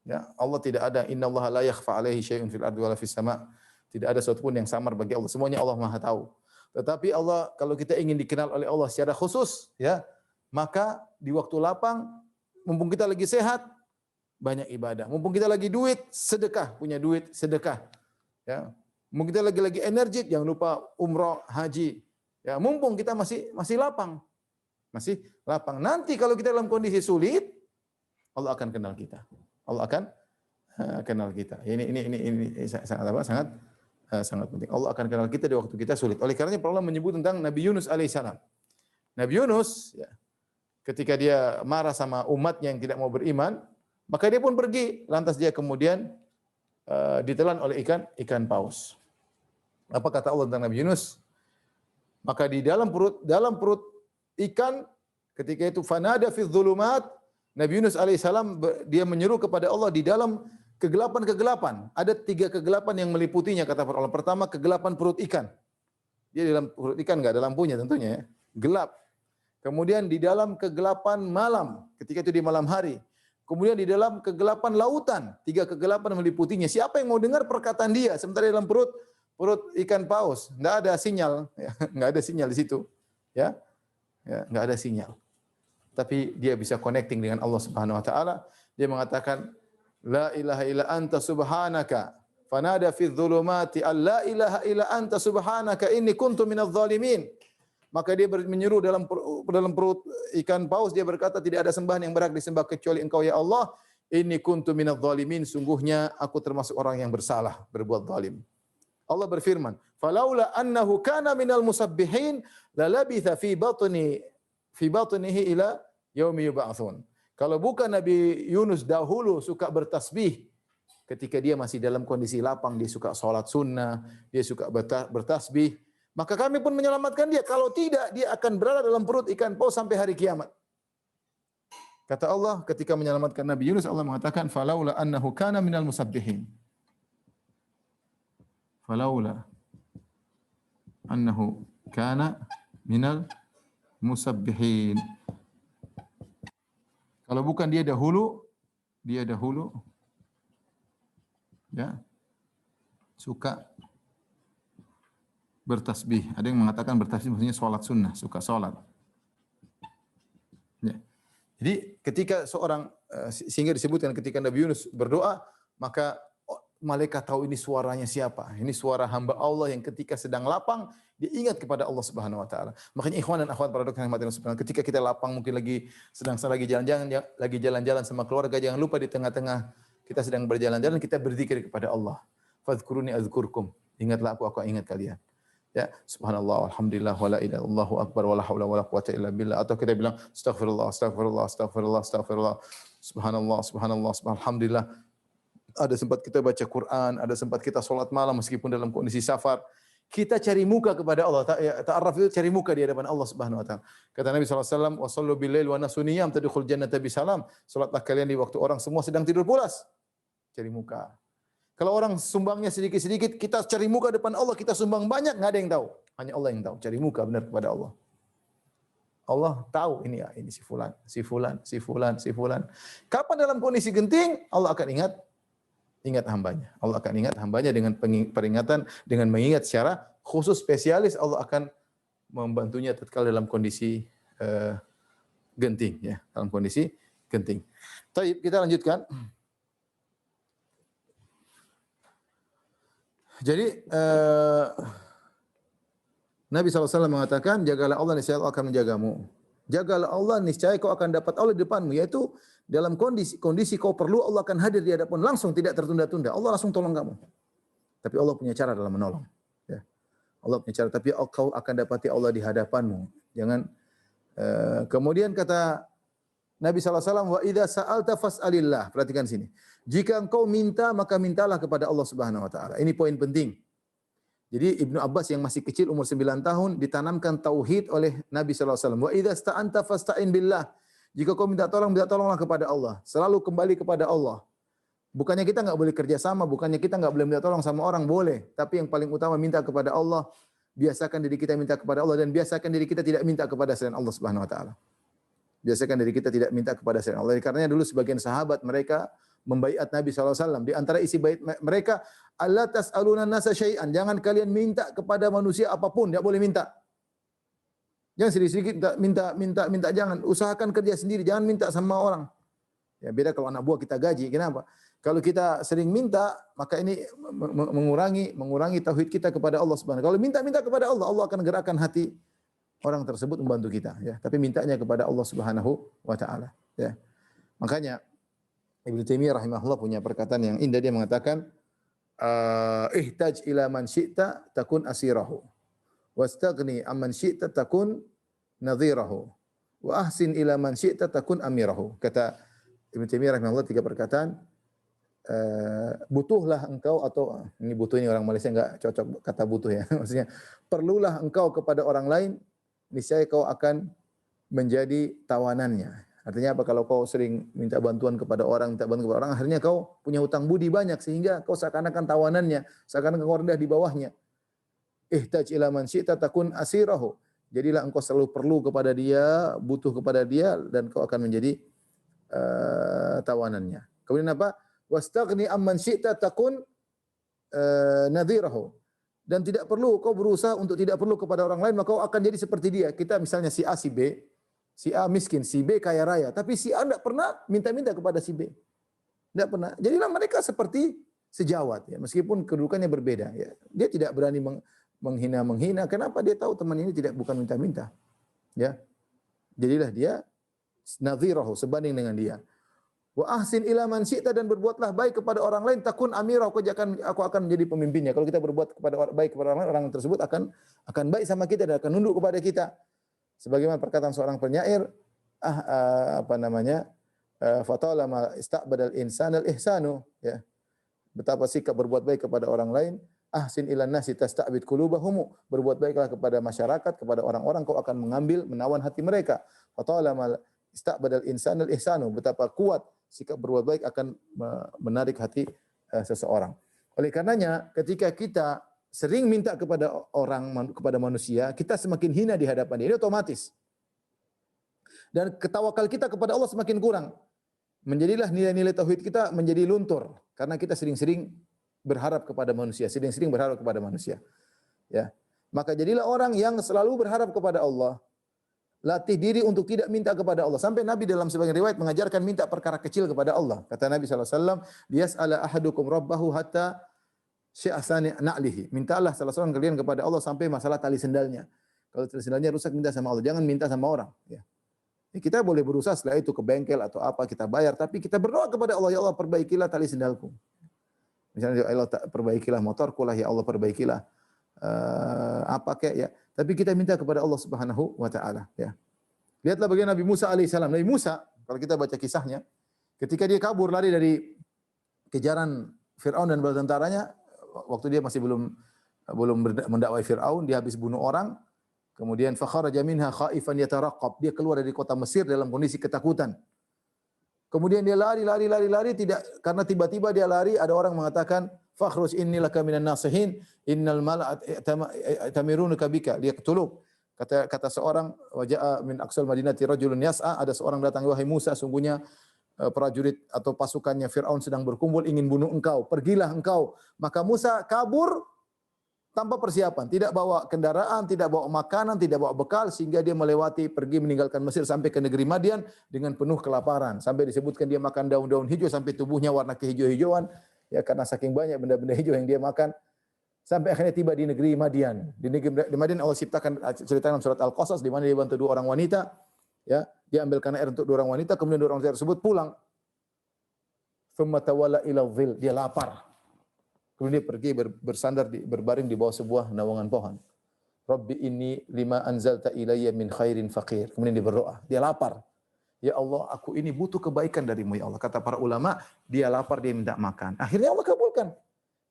Ya, Allah tidak ada innallaha la yakhfa alaihi syai'un fil ardi wala fis sama'. Tidak ada sesuatu pun yang samar bagi Allah. Semuanya Allah Maha tahu. Tetapi Allah, kalau kita ingin dikenal oleh Allah secara khusus, ya, maka di waktu lapang, mumpung kita lagi sehat, banyak ibadah. Mumpung kita lagi duit, sedekah, punya duit, sedekah. Ya. Mumpung kita lagi energik, jangan lupa umrah, haji. Ya, mumpung kita masih lapang. Masih lapang. Nanti kalau kita dalam kondisi sulit, Allah akan kenal kita. Allah akan kenal kita. Ini sangat penting. Allah akan kenal kita di waktu kita sulit. Oleh karenanya Allah menyebut tentang Nabi Yunus alaihissalam. Nabi Yunus ya, ketika dia marah sama umatnya yang tidak mau beriman, maka dia pun pergi, lantas dia kemudian ditelan oleh ikan paus. Apa kata Allah tentang Nabi Yunus? Maka di dalam perut ikan, ketika itu fanada fi dzulumat, Nabi Yunus alaihissalam dia menyeru kepada Allah di dalam kegelapan. Ada 3 kegelapan yang meliputinya kata para ulama. Pertama, kegelapan perut ikan. Dia di dalam perut ikan enggak ada lampunya tentunya ya. Gelap. Kemudian di dalam kegelapan malam, ketika itu di malam hari. Kemudian di dalam kegelapan lautan, 3 kegelapan meliputinya. Siapa yang mau dengar perkataan dia sementara di dalam perut ikan paus? Enggak ada sinyal, ya. Enggak ada sinyal di situ. Ya. Ya, enggak ada sinyal. Tapi dia bisa connecting dengan Allah Subhanahu wa taala. Dia mengatakan la ilaha illa anta subhanaka. Fanada fi dzulumati alla ilaha illa anta subhanaka inni kuntu minadz zalimin. Maka dia menyeru dalam perut ikan paus, dia berkata tidak ada sembahan yang berhak disembah kecuali Engkau ya Allah. Inni kuntu minadz zalimin, sungguhnya aku termasuk orang yang bersalah, berbuat zalim. Allah berfirman, "Falaula annahu kana minal musabbihin lalabitha fi batnihi ila yaumi yub'atsun." Kalau bukan Nabi Yunus dahulu suka bertasbih, ketika dia masih dalam kondisi lapang, dia suka salat sunnah, dia suka bertasbih, maka kami pun menyelamatkan dia. Kalau tidak, dia akan berada dalam perut ikan paus sampai hari kiamat. Kata Allah ketika menyelamatkan Nabi Yunus, Allah mengatakan, "Falaula annahu kana minal musabbihin." Falaula annahu kana minal musabbihin. Kalau bukan dia dahulu ya suka bertasbih. Ada yang mengatakan bertasbih maksudnya salat sunnah, suka salat. Ya. Jadi ketika seorang sehingga disebutkan ketika Nabi Yunus berdoa, maka malaikat tahu ini suaranya siapa. Ini suara hamba Allah yang ketika sedang lapang dia ingat kepada Allah Subhanahu wa taala. Makanya ikhwan dan akhwat para dokter yang rahmatin subhanahu, ketika kita lapang mungkin lagi jalan-jalan sama keluarga, jangan lupa di tengah-tengah kita sedang berjalan-jalan kita berzikir kepada Allah. Fadhkuruni azkurkum. Ingatlah aku ingat kalian. Ya, subhanallah, alhamdulillah, wala ilaha illallah, Allahu akbar, wala haula wala quwata illa billah. Atau kita bilang astaghfirullah, astaghfirullah, astaghfirullah, astaghfirullah. Subhanallah, subhanallah, alhamdulillah. Ada sempat kita baca Quran, ada sempat kita salat malam meskipun dalam kondisi safar. Kita cari muka kepada Allah. Ta'arraf itu cari muka di hadapan Allah Subhanahu wa taala. Kata Nabi sallallahu alaihi wasallam, "Wa sallu bil lail wa nasu niyam tadkhul jannata bi salam." Salatlah kalian di waktu orang semua sedang tidur pulas. Cari muka. Kalau orang sumbangnya sedikit-sedikit, kita cari muka depan Allah, kita sumbang banyak, enggak ada yang tahu. Hanya Allah yang tahu. Cari muka benar kepada Allah. Allah tahu ini ya, ini si fulan, si fulan, si fulan, si fulan. Kapan dalam kondisi genting, Allah akan ingat hambanya. Allah akan ingat hambanya dengan peringatan, dengan mengingat secara khusus spesialis, Allah akan membantunya tatkala dalam kondisi genting ya, dalam kondisi genting. Baik, kita lanjutkan. Jadi Nabi SAW mengatakan, jagalah Allah niscaya Allah akan menjagamu. Jagalah Allah niscaya kau akan dapat Allah di depanmu, yaitu dalam kondisi kau perlu Allah akan hadir di hadapan langsung, tidak tertunda-tunda. Allah langsung tolong kamu. Tapi Allah punya cara dalam menolong. Ya. Allah punya cara, tapi kau akan dapati Allah di hadapanmu. Jangan kemudian kata Nabi SAW, wa idza sa'alta fas'alillah. Perhatikan sini. Jika engkau minta, maka mintalah kepada Allah Subhanahu wa taala. Ini poin penting. Jadi Ibnu Abbas yang masih kecil umur 9 tahun ditanamkan tauhid oleh Nabi SAW. Wa idza sta'anta fasta'in billah. Jika kau minta tolonglah kepada Allah. Selalu kembali kepada Allah. Bukannya kita enggak boleh kerja sama, bukannya kita enggak boleh minta tolong sama orang, boleh. Tapi yang paling utama minta kepada Allah. Biasakan diri kita minta kepada Allah dan biasakan diri kita tidak minta kepada selain Allah Subhanahu wa taala. Biasakan diri kita tidak minta kepada selain Allah. Karena dulu sebagian sahabat mereka membaiat Nabi SAW. Di antara isi bait mereka, Allah tas'aluna nasa syai'an. Jangan kalian minta kepada manusia apapun, tidak boleh minta. Jangan sedikit-sedikit minta, jangan. Usahakan kerja sendiri, jangan minta sama orang. Ya beda kalau anak buah kita gaji. Kenapa? Kalau kita sering minta, maka ini mengurangi tauhid kita kepada Allah Subhanahu. Kalau minta kepada Allah, Allah akan gerakkan hati orang tersebut membantu kita, ya. Tapi mintanya kepada Allah Subhanahu wa taala, ya. Makanya Ibnu Taimiyah rahimahullah punya perkataan yang indah, dia mengatakan ihtaj ila man syi'ta takun asirahu wastaghni amman syi'ta takun nadhirahu wa ahsin ila man syi'ta takun amirahu. Kata Ibnu Taimiyah rahimahullah 3 perkataan. Butuhlah engkau, atau ini butuh ini orang Malaysia enggak cocok kata butuh ya. Maksudnya perlulah engkau kepada orang lain, niscaya kau akan menjadi tawanannya. Artinya apa? Kalau kau sering minta bantuan kepada orang, akhirnya kau punya hutang budi banyak sehingga kau seakan-akan tawanannya, seakan-akan kau rendah di bawahnya. Ihtaj ila man syi'ta takun asirahu. Jadilah engkau selalu perlu kepada dia, butuh kepada dia, dan kau akan menjadi tawanannya. Kemudian apa? Wastaghni amman syi'ta takun nadhirahu. Dan tidak perlu kau berusaha untuk tidak perlu kepada orang lain, maka kau akan jadi seperti dia. Kita misalnya si A, si B. Si A miskin, si B kaya raya. Tapi si A tidak pernah minta-minta kepada si B. Tidak pernah. Jadilah mereka seperti sejawat. Ya. Meskipun kedudukannya berbeda. Ya. Dia tidak berani menghina. Kenapa? Dia tahu teman ini bukan minta-minta. Ya. Jadilah dia nadhirahu, sebanding dengan dia. Wa ahsin ila man syi'ta, dan berbuatlah baik kepada orang lain, takun amirah, aku akan menjadi pemimpinnya. Kalau kita berbuat baik kepada orang lain, orang tersebut akan baik sama kita dan akan nunduk kepada kita. Sebagaimana perkataan seorang penyair, fatalama istaqbadal insanal ihsanu, ya. Betapa sikap berbuat baik kepada orang lain. Ahsin ilan nasi tasta'bid qulubahum. Berbuat baiklah kepada masyarakat, kepada orang-orang, kau akan mengambil, menawan hati mereka. Fatalamal istaqbadal insanal ihsanu. Betapa kuat sikap berbuat baik akan menarik hati seseorang. Oleh karenanya, ketika kita sering minta kepada kepada manusia, kita semakin hina di hadapan dia. Ini otomatis. Dan ketawakal kita kepada Allah semakin kurang. Menjadilah nilai-nilai tauhid kita menjadi luntur karena kita sering-sering berharap kepada manusia, sering-sering berharap kepada manusia. Ya. Maka jadilah orang yang selalu berharap kepada Allah. Latih diri untuk tidak minta kepada Allah. Sampai Nabi dalam sebagian riwayat mengajarkan minta perkara kecil kepada Allah. Kata Nabi SAW, "Liyas'ala ahadukum rabbahu hatta syi'asani na'lihi." Mintalah salah seorang kalian kepada Allah sampai masalah tali sendalnya. Kalau tali sendalnya rusak, minta sama Allah. Jangan minta sama orang. Ya. Kita boleh berusaha setelah itu ke bengkel atau apa, kita bayar. Tapi kita berdoa kepada Allah, ya Allah perbaikilah tali sendalku. Misalnya, ya Allah perbaikilah motorku lah, ya Allah perbaikilah apa kayak ya. Tapi kita minta kepada Allah Subhanahu wa taala, ya. Lihatlah bagaimana Nabi Musa alaihissalam. Nabi Musa, kalau kita baca kisahnya, ketika dia kabur lari dari kejaran Firaun dan bala tentaranya, waktu dia masih belum mendakwai Firaun, dia habis bunuh orang. Kemudian fakharaja minha khaifan yataraqqab. Dia keluar dari kota Mesir dalam kondisi ketakutan. Kemudian dia lari tidak karena tiba-tiba dia lari ada orang mengatakan fakhruj inni laka minan nasihin innal mala'a tamirunuka bika liyaqtuluk. Kata seorang waja'a min aqsal madinati rajulun yas'a, ada seorang datang, wahai Musa, sungguhnya prajurit atau pasukannya Firaun sedang berkumpul ingin bunuh engkau. Pergilah engkau. Maka Musa kabur tanpa persiapan, tidak bawa kendaraan, tidak bawa makanan, tidak bawa bekal, sehingga dia pergi meninggalkan Mesir sampai ke negeri Madian dengan penuh kelaparan. Sampai disebutkan dia makan daun-daun hijau sampai tubuhnya warna kehijau-hijauan, ya karena saking banyak benda-benda hijau yang dia makan. Sampai akhirnya tiba di negeri Madian. Di negeri Madian Allah ciptakan cerita dalam surat Al-Qasas di mana dia bantu dua orang wanita, ya, dia ambilkan air untuk dua orang wanita, kemudian dua orang wanita tersebut pulang. Tsumma tawalla ila dhil, dia lapar. Kemudian dia pergi bersandar berbaring di bawah sebuah naungan pohon. Rabbi inni lima anzalta ilayya min khairin faqir. Kemudian dia berdoa, dia lapar. Ya Allah, aku ini butuh kebaikan darimu ya Allah. Kata para ulama, dia lapar, dia minta makan. Akhirnya Allah kabulkan.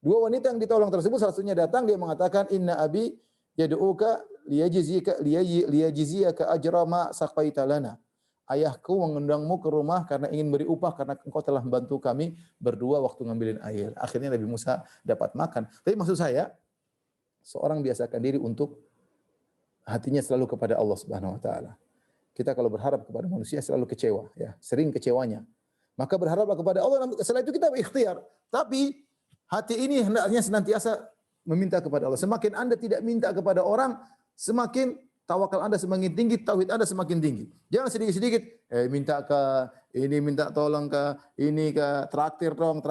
Dua wanita yang ditolong tersebut salah satunya datang, dia mengatakan inna abi yad'uka liyajziyaka ajra ma saqaita lana. Ayahku mengundangmu ke rumah karena ingin beri upah karena engkau telah membantu kami berdua waktu ngambilin air. Akhirnya Nabi Musa dapat makan. Tapi maksud saya, seorang biasakan diri untuk hatinya selalu kepada Allah Subhanahu wa taala. Kita kalau berharap kepada manusia selalu kecewa, ya, sering kecewanya. Maka berharaplah kepada Allah, setelah itu kita berikhtiar. Tapi hati ini hendaknya senantiasa meminta kepada Allah. Semakin Anda tidak minta kepada orang, semakin tawakal Anda semakin tinggi, tauhid Anda semakin tinggi. Jangan sedikit-sedikit, minta ke ini, minta tolong ke ini, ke traktir dong.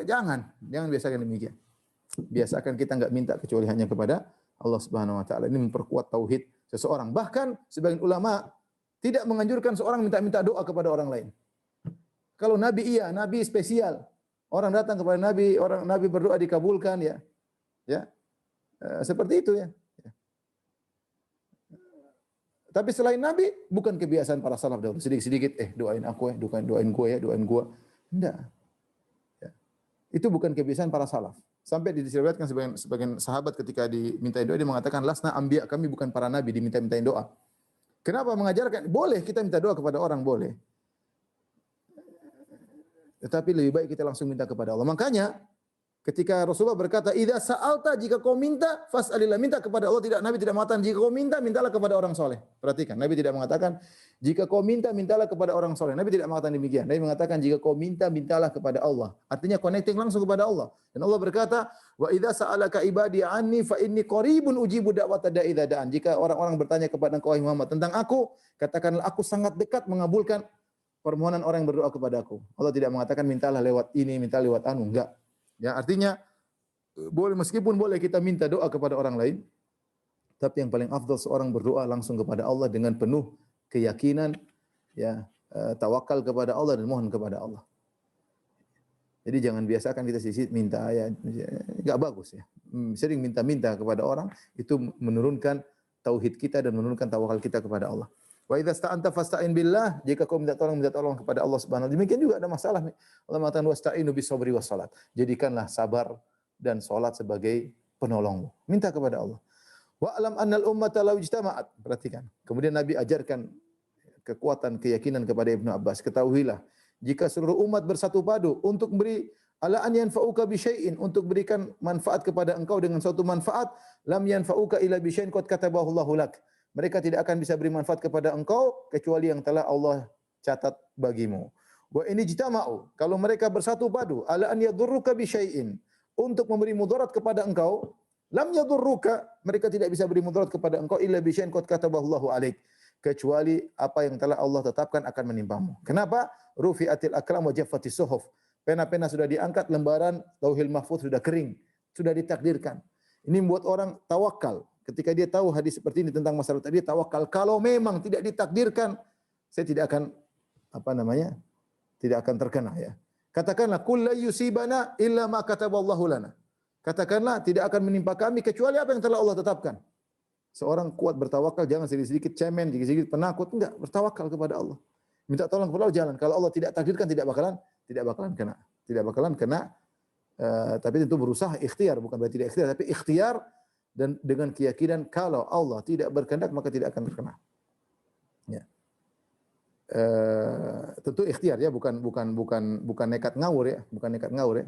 Jangan biasakan demikian. Biasakan kita enggak minta kecuali hanya kepada Allah Subhanahu wa taala. Ini memperkuat tauhid seseorang. Bahkan sebagian ulama tidak menganjurkan seorang minta doa kepada orang lain. Kalau Nabi iya, Nabi spesial. Orang datang kepada Nabi, Nabi berdoa dikabulkan, ya. Ya. Seperti itu, ya. Tapi selain Nabi, bukan kebiasaan para salaf dahulu. Sedikit-sedikit, doain aku ya, doain gua. Enggak. Ya. Itu bukan kebiasaan para salaf. Sampai disebutkan sebagian sahabat ketika dimintain doa, dia mengatakan, lasna anbiya, kami bukan para nabi, dimintain doa. Kenapa mengajarkan? Boleh kita minta doa kepada orang, boleh. Tetapi lebih baik kita langsung minta kepada Allah. Makanya, ketika Rasulullah berkata, "Idza sa'alta, jika kau minta, fas'alillah." Minta kepada Allah, tidak, Nabi tidak mengatakan jika kau minta, mintalah kepada orang soleh. Perhatikan, Nabi tidak mengatakan jika kau minta, mintalah kepada orang soleh. Nabi tidak mengatakan demikian. Nabi mengatakan jika kau minta, mintalah kepada Allah. Artinya connecting langsung kepada Allah. Dan Allah berkata, "Wa idza sa'alaka ibadi anni fa inni qaribun ujibu da'wata da'i idza da'an." Jika orang-orang bertanya kepada engkau wahai Muhammad tentang aku, katakanlah aku sangat dekat mengabulkan permohonan orang yang berdoa kepada aku. Allah tidak mengatakan mintalah lewat ini, minta lewat anu, enggak. Ya, artinya meskipun boleh kita minta doa kepada orang lain, tapi yang paling afdal seorang berdoa langsung kepada Allah dengan penuh keyakinan, ya, tawakal kepada Allah dan mohon kepada Allah. Jadi jangan biasakan kita sisit minta, ya, enggak bagus, ya. Sering minta-minta kepada orang itu menurunkan tauhid kita dan menurunkan tawakal kita kepada Allah. Wa idza sta'anta fasta'in billah, jika kau minta tolong kepada Allah Subhanahu wa taala. Demikian juga ada masalah nih. Allah mengatakan wasta'inu bisabri wassalat. Jadikanlah sabar dan salat sebagai penolongmu. Minta kepada Allah. Wa alam annal ummata law ijtama'at. Perhatikan. Kemudian Nabi ajarkan kekuatan keyakinan kepada Ibnu Abbas. Ketahuilah, jika seluruh umat bersatu padu untuk beri ala an yanfa'uka bi syai'in, untuk berikan manfaat kepada engkau dengan suatu manfaat, lam yanfa'uka illa bi syai'in qad katabahu Allahu lak. Mereka tidak akan bisa beri manfaat kepada engkau kecuali yang telah Allah catat bagimu. Wa in ijtama'u, kalau mereka bersatu padu ala an yadurruka bi syai'in, untuk memberi mudarat kepada engkau, lam yadurruka, mereka tidak bisa beri mudarat kepada engkau illa bi syai'in qad katabahu Allahu alaik, kecuali apa yang telah Allah tetapkan akan menimpamu. Kenapa? Rufi'atil aklam wa jaffatis suhuf. Pena-pena sudah diangkat, lembaran Lauhil Mahfuz sudah kering, sudah ditakdirkan. Ini membuat orang tawakal. Ketika dia tahu hadis seperti ini tentang masalah tadi, tawakal. Kalau memang tidak ditakdirkan, saya tidak akan tidak akan terkena ya. Katakanlah kul la yusibana illa ma kataballahu lana. Katakanlah tidak akan menimpa kami kecuali apa yang telah Allah tetapkan. Seorang kuat bertawakal, jangan sedikit-sedikit cemen, sedikit-sedikit penakut, enggak, bertawakal kepada Allah. Minta tolong kepada Allah, jalan. Kalau Allah tidak takdirkan tidak bakalan kena. Tidak bakalan kena. Tapi tentu berusaha, ikhtiar, bukan berarti tidak ikhtiar, tapi ikhtiar dan dengan keyakinan kalau Allah tidak berkehendak maka tidak akan terkena. Ya. Tentu ikhtiar ya, bukan nekat ngawur ya, bukan nekat ngawur ya.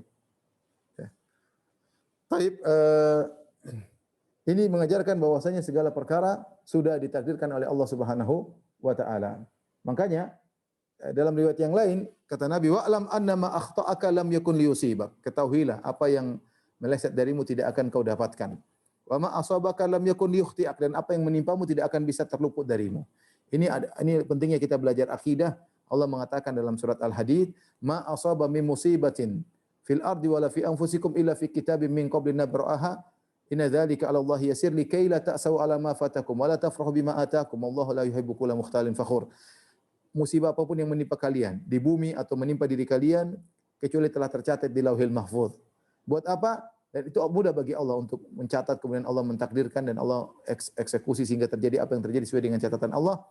Ya. Baik, ini mengajarkan bahwasanya segala perkara sudah ditakdirkan oleh Allah Subhanahu wa taala. Makanya dalam riwayat yang lain kata Nabi, wa'lam anna ma akhta'aka lam yakun liyusibak. Ketahuilah apa yang meleset darimu tidak akan kau dapatkan. Wa ma asabaka lam yakun liyukhti'ak, dan apa yang menimpamu tidak akan bisa terluput darimu. Ini pentingnya kita belajar akidah. Allah mengatakan dalam surat Al-Hadid, ma asaba min musibatin fil ardi wala fi anfusikum illa fi kitabim min qabli nabra'aha. Inna dzalika 'ala Allah yasir likay la ta'sau 'ala ma fatakum wa la tafrahu bima atakum. Wallahu la yuhibbu kulla mukhtalin fakhur. Musibah apapun yang menimpa kalian di bumi atau menimpa diri kalian kecuali telah tercatat di Lauhil Mahfuz. Buat apa? Dan itu mudah bagi Allah untuk mencatat, kemudian Allah mentakdirkan dan Allah eksekusi sehingga terjadi apa yang terjadi sesuai dengan catatan Allah.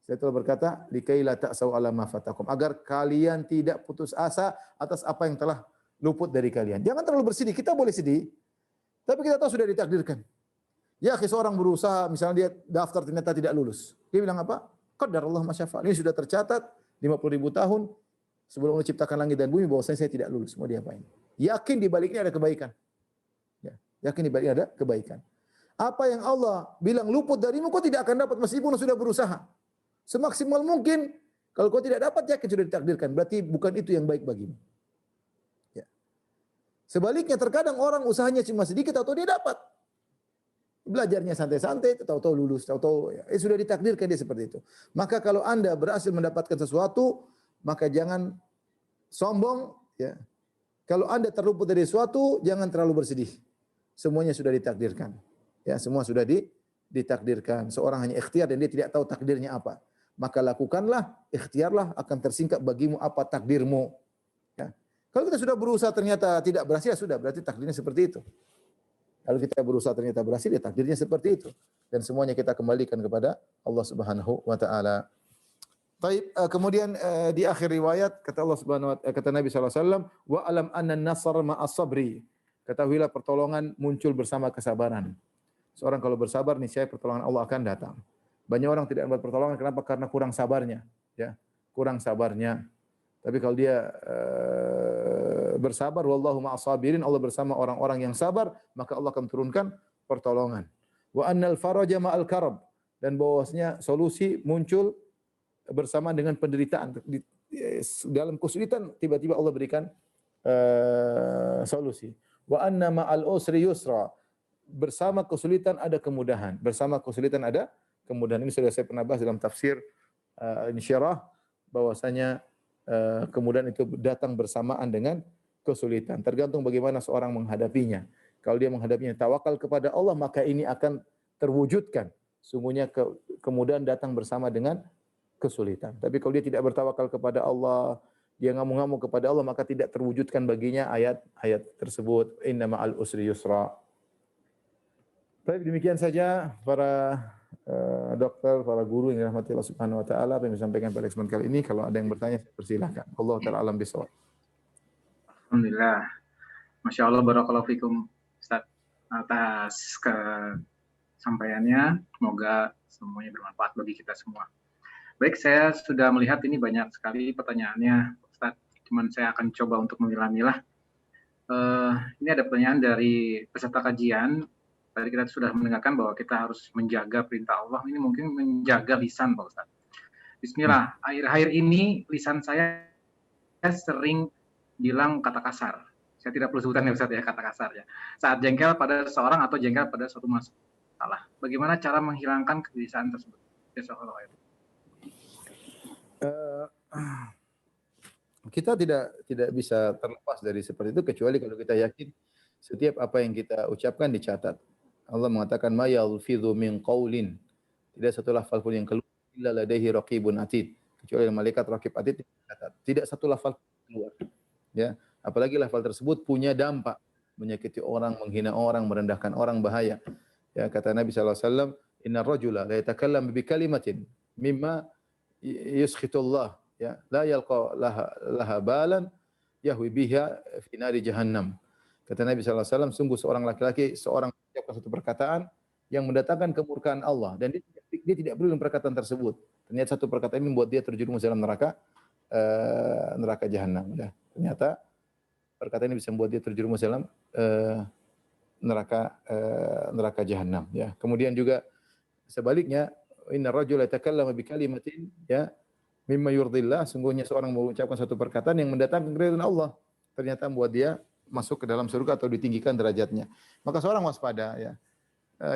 Saya telah berkata, likai la ta'sau 'ala ma fatakum, agar kalian tidak putus asa atas apa yang telah luput dari kalian. Jangan terlalu bersedih. Kita boleh sedih, tapi kita tahu sudah ditakdirkan. Ya, seorang berusaha, misalnya dia daftar ternyata tidak lulus. Dia bilang apa? Qadarullah ma syaa fa'al. Ini sudah tercatat 50.000 tahun sebelum Allah ciptakan langit dan bumi bahwasanya saya tidak lulus. Mau diapain? Yakin di baliknya ada kebaikan. Yakin di baliknya ada kebaikan. Apa yang Allah bilang luput darimu, kau tidak akan dapat meskipun sudah berusaha. Semaksimal mungkin, kalau kau tidak dapat, yakin sudah ditakdirkan. Berarti bukan itu yang baik bagimu. Ya. Sebaliknya, terkadang orang usahanya cuma sedikit, atau dia dapat. Belajarnya santai-santai, tahu-tahu lulus, tahu-tahu sudah ditakdirkan dia seperti itu. Maka kalau Anda berhasil mendapatkan sesuatu, maka jangan sombong. Ya. Kalau Anda terluput dari sesuatu, jangan terlalu bersedih. Semuanya sudah ditakdirkan. Ya, semua sudah ditakdirkan. Seorang hanya ikhtiar dan dia tidak tahu takdirnya apa. Maka lakukanlah, ikhtiarlah, akan tersingkap bagimu apa takdirmu. Ya. Kalau kita sudah berusaha ternyata tidak berhasil, ya sudah, berarti takdirnya seperti itu. Kalau kita berusaha ternyata berhasil, ya takdirnya seperti itu. Dan semuanya kita kembalikan kepada Allah Subhanahu wa taala. Baik, kemudian di akhir riwayat kata Allah Subhanahu wa kata Nabi sallallahu alaihi wasallam, wa alam anna an-nasr ma'as sabri. Ketahuilah pertolongan muncul bersama kesabaran. Seorang kalau bersabar, niscaya pertolongan Allah akan datang. Banyak orang tidak dapat pertolongan, kenapa? Karena kurang sabarnya, ya. Kurang sabarnya. Tapi kalau dia bersabar, wallahu ma'as sabirin, Allah bersama orang-orang yang sabar, maka Allah akan turunkan pertolongan. Wa annal faraja ma'al karab, dan bahwasanya solusi muncul bersama dengan penderitaan. Dalam kesulitan tiba-tiba Allah berikan solusi. Wa anna ma'al usri yusra, bersama kesulitan ada kemudahan. Bersama kesulitan ada kemudahan. Ini sudah saya pernah bahas dalam tafsir Insyirah, bahwasanya kemudahan itu datang bersamaan dengan kesulitan. Tergantung bagaimana seorang menghadapinya. Kalau dia menghadapinya tawakal kepada Allah, maka ini akan terwujudkan. Sungguhnya kemudahan datang bersama dengan kesulitan. Tapi kalau dia tidak bertawakal kepada Allah, dia ngamuk-ngamuk kepada Allah, maka tidak terwujudkan baginya ayat-ayat tersebut. Inna ma'al usri yusra. Baik, demikian saja para dokter, para guru yang dirahmati Allah Subhanahu wa taala, apa yang disampaikan pada kesempatan kali ini. Kalau ada yang bertanya, persilahkan. Allah taala alam bisawab. Alhamdulillah. Masya Allah, barakallahu fikum Ustaz atas kesampaiannya. Semoga semuanya bermanfaat bagi kita semua. Baik, saya sudah melihat ini banyak sekali pertanyaannya, Ustaz. Cuman saya akan coba untuk memilah-milah. Ini ada pertanyaan dari peserta kajian. Tadi kita sudah mendengarkan bahwa kita harus menjaga perintah Allah. Ini mungkin menjaga lisan, Pak Ustaz. Bismillah, akhir-akhir ini lisan saya sering bilang kata kasar. Saya tidak perlu sebutan ya Ustaz ya, kata kasar ya. Saat jengkel pada seseorang atau jengkel pada suatu masalah. Bagaimana cara menghilangkan kegelisahan tersebut? Jazakallahu khairan. Kita tidak bisa terlepas dari seperti itu kecuali kalau kita yakin setiap apa yang kita ucapkan dicatat. Allah mengatakan ma yalfidhu min qaulin. Tidak satu lafal pun yang keluar illa ladaihi raqibun atid. Kecuali malaikat raqib atid dicatat. Tidak satu lafal keluar. Ya, apalagi lafal tersebut punya dampak, menyakiti orang, menghina orang, merendahkan orang, bahaya. Ya, kata Nabi sallallahu alaihi wasallam, "Innar rajula la yatakallam bi kalimatin mimma yuskhitullah." Ya, la yalqa laha balan yahwi biha fi nari jahannam. Kata Nabi sallallahu alaihi wasallam, sungguh seorang laki-laki seorang mengucapkan satu perkataan yang mendatangkan kemurkaan Allah dan dia tidak peduli dengan perkataan tersebut. Ternyata satu perkataan ini membuat dia terjerumus dalam neraka jahanam ya. Ternyata perkataan ini bisa membuat dia terjerumus dalam neraka jahanam ya. Kemudian juga sebaliknya, inna rajula yatakallamu bi kalimatin ya mimma yurdillah, sungguhnya seorang mengucapkan satu perkataan yang mendatangkan keridhaan Allah, ternyata membuat dia masuk ke dalam surga atau ditinggikan derajatnya. Maka seorang waspada ya.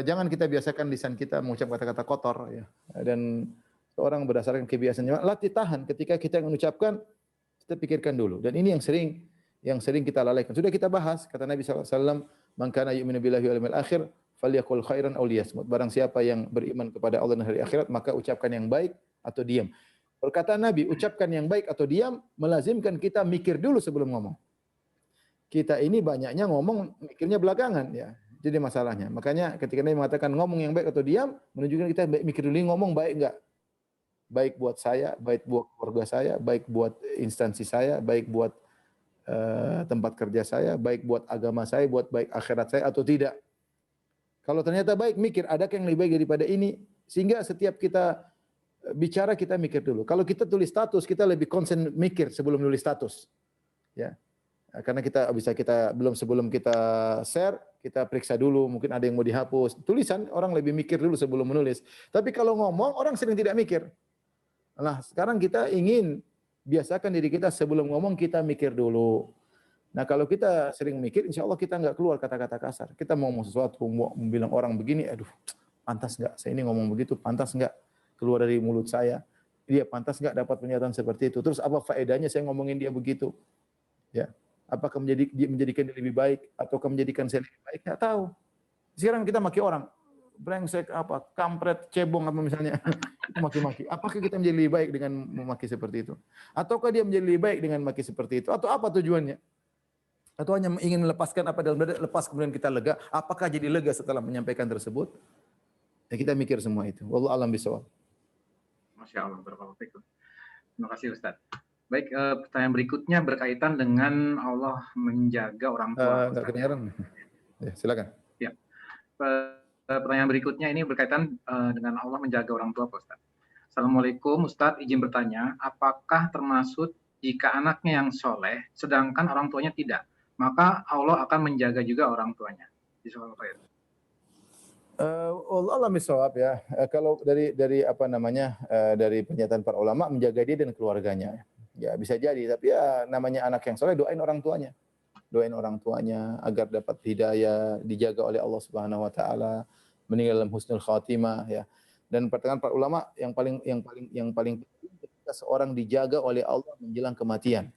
Jangan kita biasakan lisan kita mengucap kata-kata kotor ya. Dan seorang berdasarkan kebiasaannya latih tahan ketika kita mengucapkan, kita pikirkan dulu. Dan ini yang sering kita lalaikan. Sudah kita bahas, kata Nabi sallallahu alaihi wasallam, "Man kana yu'minu billahi wal yawmil akhir falyaqul khairan aw liyasmut." Barang siapa yang beriman kepada Allah dan hari akhirat, maka ucapkan yang baik atau diam. Perkataan Nabi, ucapkan yang baik atau diam, melazimkan kita mikir dulu sebelum ngomong. Kita ini banyaknya ngomong, mikirnya belakangan ya. Jadi masalahnya. Makanya ketika Nabi mengatakan ngomong yang baik atau diam, menunjukkan kita mikir dulu ngomong baik enggak. Baik buat saya, baik buat keluarga saya, baik buat instansi saya, baik buat tempat kerja saya, baik buat agama saya, buat baik akhirat saya atau tidak. Kalau ternyata baik, mikir adakah yang lebih baik daripada ini, sehingga setiap kita bicara kita mikir dulu. Kalau kita tulis status, kita lebih konsen mikir sebelum nulis status. Ya. Karena sebelum kita share, kita periksa dulu, mungkin ada yang mau dihapus. Tulisan orang lebih mikir dulu sebelum menulis. Tapi kalau ngomong orang sering tidak mikir. Nah, sekarang kita ingin biasakan diri kita sebelum ngomong kita mikir dulu. Nah, kalau kita sering mikir, insya Allah kita enggak keluar kata-kata kasar. Kita mau ngomong sesuatu, mau bilang orang begini, aduh, pantas enggak? Saya ini ngomong begitu, pantas enggak keluar dari mulut saya? Dia pantas enggak dapat pernyataan seperti itu? Terus apa faedahnya saya ngomongin dia begitu? Ya. Apakah menjadikan dia lebih baik ataukah menjadikan saya lebih baik? Enggak tahu. Sekarang kita maki orang, brengsek apa, kampret, cebong apa misalnya. Itu maki-maki. Apakah kita menjadi lebih baik dengan memaki seperti itu? Ataukah dia menjadi lebih baik dengan maki seperti itu? Atau apa tujuannya? Atau hanya ingin melepaskan apa dalam dada, lepas kemudian kita lega? Apakah jadi lega setelah menyampaikan tersebut? Ya, kita mikir semua itu. Wallahu a'lam bishawab. Masya Allah, barakallahu fikum. Terima kasih Ustaz. Baik, pertanyaan berikutnya berkaitan dengan Allah menjaga orang tua. Enggak kedengaran. Ya, silakan. Ya. Pertanyaan berikutnya ini berkaitan dengan Allah menjaga orang tua, Pak Ustaz. Assalamualaikum, Ustaz, izin bertanya, apakah termasuk jika anaknya yang soleh, sedangkan orang tuanya tidak, maka Allah akan menjaga juga orang tuanya? Allah alam bisawab ya. Kalau dari apa namanya dari pernyataan para ulama menjaga dia dan keluarganya. Ya bisa jadi, tapi ya namanya anak yang soleh doain orang tuanya. Doain orang tuanya agar dapat hidayah, dijaga oleh Allah Subhanahu wa taala, meninggal dalam husnul khatimah ya. Dan perkataan para ulama yang paling penting ketika seorang dijaga oleh Allah menjelang kematian.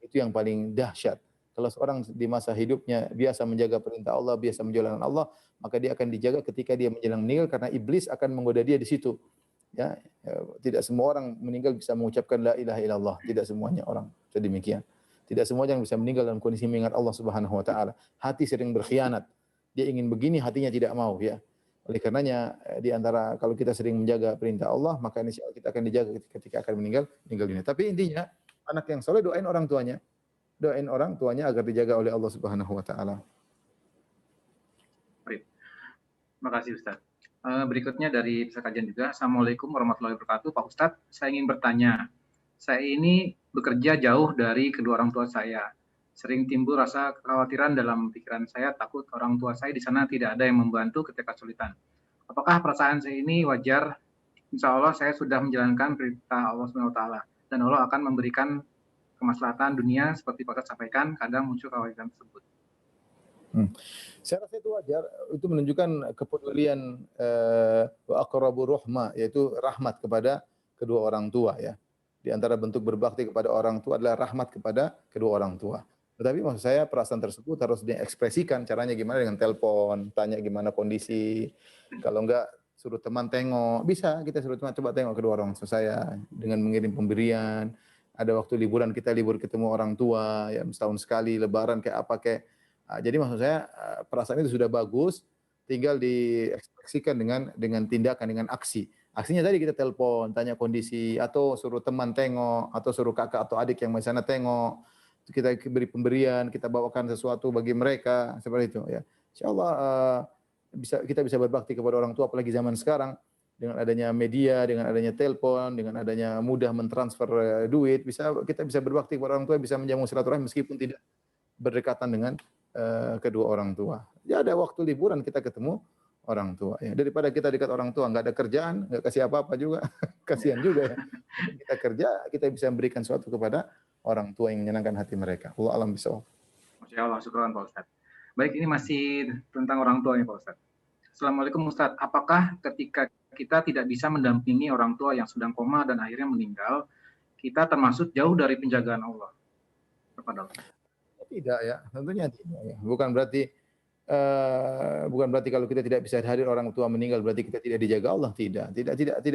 Itu yang paling dahsyat. Kalau seorang di masa hidupnya biasa menjaga perintah Allah, biasa menjalankan Allah, maka dia akan dijaga ketika dia menjelang meninggal karena iblis akan menggoda dia di situ. Ya, tidak semua orang meninggal bisa mengucapkan la ilaha illallah, tidak semuanya orang sedemikian. Tidak semuanya yang bisa meninggal dalam kondisi mengingat Allah Subhanahu wa taala. Hati sering berkhianat. Dia ingin begini, hatinya tidak mau ya. Oleh karenanya di antara kalau kita sering menjaga perintah Allah, maka insya Allah kita akan dijaga ketika akan meninggal dunia. Tapi intinya anak yang soleh doain orang tuanya. Doain orang tuanya agar dijaga oleh Allah Subhanahu wa taala. Baik. Terima kasih Ustadz. Berikutnya dari peserta kajian juga. Assalamualaikum warahmatullahi wabarakatuh. Pak Ustadz, saya ingin bertanya. Saya ini bekerja jauh dari kedua orang tua saya. Sering timbul rasa kekhawatiran dalam pikiran saya, takut orang tua saya di sana tidak ada yang membantu ketika kesulitan. Apakah perasaan saya ini wajar? Insya Allah saya sudah menjalankan perintah Allah SWT dan Allah akan memberikan kemaslahatan dunia seperti Pak Ustadz sampaikan, kadang muncul kekhawatiran tersebut. Saya rasa itu wajar, itu menunjukkan kepedulian wa aqrabu rahmah, yaitu rahmat kepada kedua orang tua ya. Di antara bentuk berbakti kepada orang tua adalah rahmat kepada kedua orang tua. Tetapi maksud saya perasaan tersebut harus diekspresikan. Caranya gimana? Dengan telepon, tanya gimana kondisi. Kalau enggak suruh teman tengok, bisa kita suruh teman coba tengok kedua orang tua saya dengan mengirim pemberian. Ada waktu liburan kita libur ketemu orang tua, ya setahun sekali, lebaran kayak apa kayak. Jadi maksud saya perasaan itu sudah bagus, tinggal diekspresikan dengan tindakan, dengan aksi. Aksinya tadi kita telepon, tanya kondisi, atau suruh teman tengok, atau suruh kakak atau adik yang di sana tengok. Kita beri pemberian, kita bawakan sesuatu bagi mereka, seperti itu ya. Insyaallah kita bisa berbakti kepada orang tua apalagi zaman sekarang dengan adanya media, dengan adanya telepon, dengan adanya mudah mentransfer duit, kita bisa berbakti kepada orang tua, bisa menjamu silaturahmi meskipun tidak berdekatan dengan kedua orang tua. Ya ada waktu liburan kita ketemu orang tua ya. Daripada kita dekat orang tua enggak ada kerjaan, enggak kasih apa-apa juga. Kasihan juga ya. Kita kerja, kita bisa memberikan sesuatu kepada orang tua yang menyenangkan hati mereka. Allah alam bisawab. Masya Allah, syukran Pak Ustadz. Baik, ini masih tentang orang tua ya Pak Ustadz. Assalamualaikum Ustadz, apakah ketika kita tidak bisa mendampingi orang tua yang sedang koma dan akhirnya meninggal, kita termasuk jauh dari penjagaan Allah? Kepada Allah. Tidak ya, tentunya tidak ya. Bukan berarti kalau kita tidak bisa hadir orang tua meninggal berarti kita tidak dijaga Allah, tidak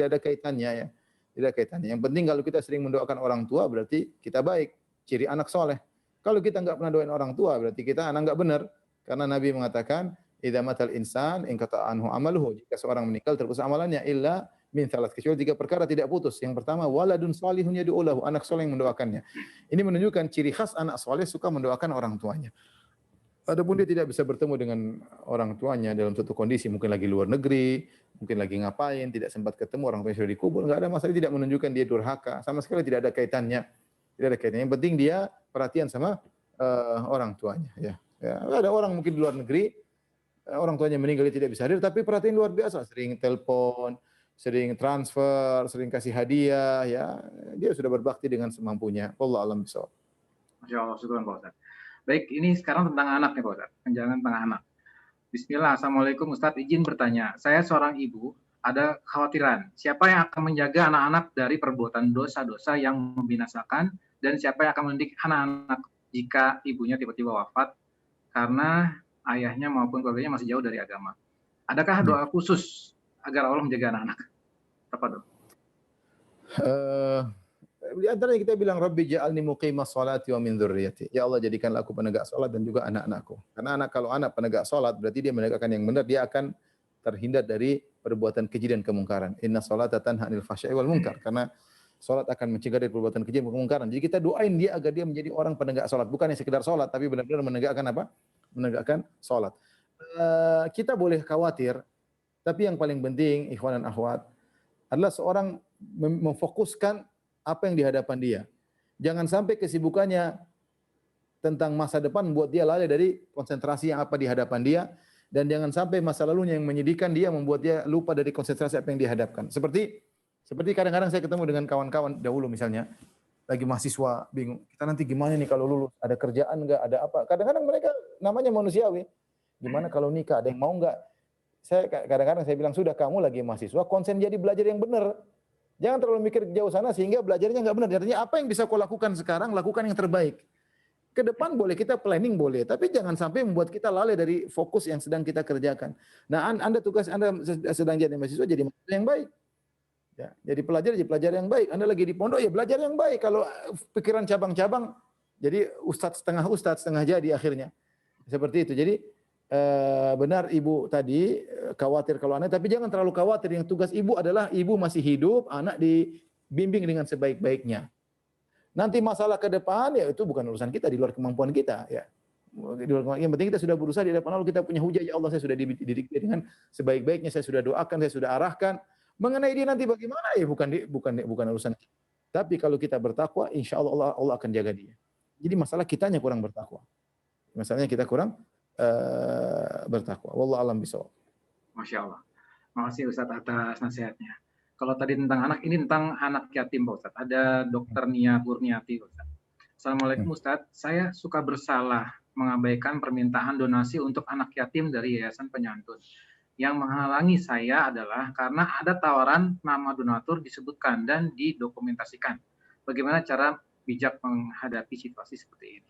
ada kaitannya ya. Tidak ada kaitannya. Yang penting kalau kita sering mendoakan orang tua berarti kita baik, ciri anak soleh. Kalau kita enggak pernah doain orang tua berarti kita anak enggak benar. Karena Nabi mengatakan, "Idza matal insan inqata anhu amaluhu." Jika seorang meninggal terputus amalannya illa min salat, kecuali 3 perkara tidak putus. Yang pertama, waladun salihun yad'u lahu, anak soleh yang mendoakannya. Ini menunjukkan ciri khas anak soleh suka mendoakan orang tuanya. Adapun dia tidak bisa bertemu dengan orang tuanya dalam suatu kondisi, mungkin lagi luar negeri, mungkin lagi ngapain, tidak sempat ketemu, orang tuanya sudah dikubur, enggak ada masalah, tidak menunjukkan dia durhaka, sama sekali tidak ada kaitannya. Tidak ada kaitannya. Yang penting dia perhatian sama orang tuanya ya. Ya, ada orang mungkin di luar negeri, orang tuanya meninggal dia tidak bisa hadir, tapi perhatian luar biasa, sering telepon, sering transfer, sering kasih hadiah ya. Dia sudah berbakti dengan semampunya. Wallahu a'lam bishawab. Masya Allah, syukran Pak Ustadz. Baik, ini sekarang tentang anak nih Pak Ustadz, penjagaan tentang anak. Bismillah, Assalamualaikum Ustadz, izin bertanya. Saya seorang ibu, ada kekhawatiran. Siapa yang akan menjaga anak-anak dari perbuatan dosa-dosa yang membinasakan, dan siapa yang akan mendidik anak-anak jika ibunya tiba-tiba wafat karena ayahnya maupun keluarganya masih jauh dari agama. Adakah doa khusus agar Allah menjaga anak-anak? Tafadhol. Di antaranya kita bilang Rabbi ja'alni muqimas sholati wa min dzurriyyati. Ya Allah jadikanlah aku penegak salat dan juga anak-anakku. Karena kalau anak penegak salat berarti dia menegakkan yang benar, dia akan terhindar dari perbuatan keji dan kemungkaran. Inna sholata tanha 'anil fahsya'i wal munkar. Karena salat akan mencegah dari perbuatan keji dan kemungkaran. Jadi kita doain dia agar dia menjadi orang penegak salat, bukan hanya sekedar salat tapi benar-benar menegakkan apa? Menegakkan salat. Kita boleh khawatir, tapi yang paling penting ikhwan dan akhwat adalah seorang memfokuskan apa yang di hadapan dia. Jangan sampai kesibukannya tentang masa depan membuat dia lalai dari konsentrasi yang apa di hadapan dia, dan jangan sampai masa lalunya yang menyedihkan dia membuat dia lupa dari konsentrasi apa yang dihadapkan. Seperti kadang-kadang saya ketemu dengan kawan-kawan dahulu misalnya lagi mahasiswa bingung, kita nanti gimana nih kalau lulus, ada kerjaan enggak, ada apa. Kadang-kadang mereka namanya manusiawi. Gimana kalau nikah, ada yang mau enggak? Kadang-kadang saya bilang, sudah kamu lagi mahasiswa, konsen jadi belajar yang benar. Jangan terlalu mikir jauh sana sehingga belajarnya enggak benar. Artinya apa yang bisa kau lakukan sekarang, lakukan yang terbaik. Ke depan boleh kita planning boleh, tapi jangan sampai membuat kita lalai dari fokus yang sedang kita kerjakan. Nah, tugas Anda sedang jadi mahasiswa, jadi mahasiswa yang baik. Ya, jadi pelajar yang baik. Anda lagi di pondok ya belajar yang baik. Kalau pikiran cabang-cabang, jadi setengah ustadz setengah jadi akhirnya. Seperti itu. Jadi benar ibu tadi khawatir kalau anak, tapi jangan terlalu khawatir. Yang tugas ibu adalah ibu masih hidup, anak dibimbing dengan sebaik-baiknya. Nanti masalah ke depan ya itu bukan urusan kita, di luar kemampuan kita ya. Yang penting kita sudah berusaha di depan Allah, kita punya hujah, ya Allah saya sudah dididik dengan sebaik-baiknya, saya sudah doakan, saya sudah arahkan. Mengenai dia nanti bagaimana ya bukan urusan kita. Tapi kalau kita bertakwa, insya Allah Allah akan jaga dia. Jadi masalah kitanya kurang bertakwa. Masalahnya kita kurang bertakwa. Wallahu a'lam bishawab. Masya Allah. Makasih Ustadz atas nasihatnya. Kalau tadi tentang anak, ini tentang anak yatim Pak Ustadz. Ada Dokter Nia Kurniati Ustadz. Assalamualaikum Ustadz, saya suka bersalah mengabaikan permintaan donasi untuk anak yatim dari Yayasan Penyantun. Yang menghalangi saya adalah karena ada tawaran nama donatur disebutkan dan didokumentasikan. Bagaimana cara bijak menghadapi situasi seperti ini?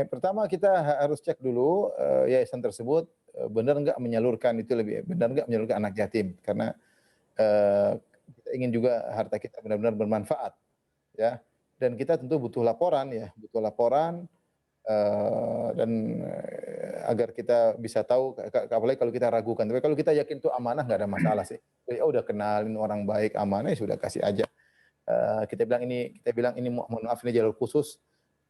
Pertama kita harus cek dulu yayasan tersebut benar nggak menyalurkan itu benar nggak menyalurkan anak yatim, karena kita ingin juga harta kita benar-benar bermanfaat ya, dan kita tentu butuh laporan dan agar kita bisa tahu, apalagi kalau kita ragukan. Tapi kalau kita yakin itu amanah nggak ada masalah sih. Ya udah kenalin orang baik, amanah ya sudah kasih aja. Kita bilang ini mohon maaf ini jalur khusus.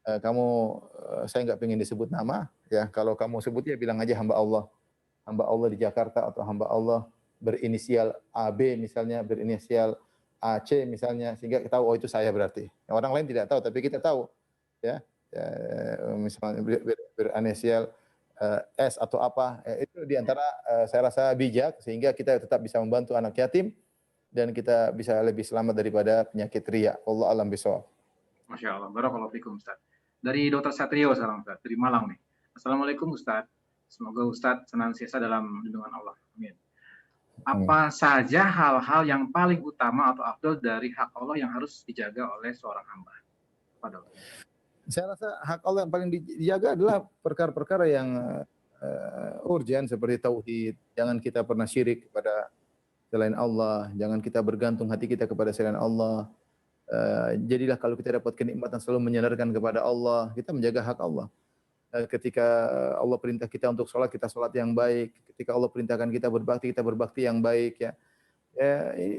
Saya nggak pengen disebut nama ya. Kalau kamu sebut ya bilang aja hamba Allah di Jakarta, atau hamba Allah berinisial AB misalnya, berinisial AC misalnya, sehingga kita tahu oh itu saya berarti. Orang lain tidak tahu tapi kita tahu ya. Misalnya berinisial S atau apa, itu diantara saya rasa bijak sehingga kita tetap bisa membantu anak yatim dan kita bisa lebih selamat daripada penyakit riya. Wallahu a'lam bishawab. Masya Allah, barakallahu fikum Ustaz. Dari Dr. Satrio sekarang Ustaz, dari Malang nih. Assalamualaikum Ustaz. Semoga Ustaz senantiasa dalam lindungan Allah. Amin. Apa saja hal-hal yang paling utama atau afdal dari hak Allah yang harus dijaga oleh seorang hamba? Pada saya rasa hak Allah yang paling dijaga adalah perkara-perkara yang urgen seperti tauhid. Jangan kita pernah syirik kepada selain Allah, jangan kita bergantung hati kita kepada selain Allah. Jadilah kalau kita dapat kenikmatan selalu menyandarkan kepada Allah, kita menjaga hak Allah. Ketika Allah perintah kita untuk sholat, kita sholat yang baik. Ketika Allah perintahkan kita berbakti yang baik ya.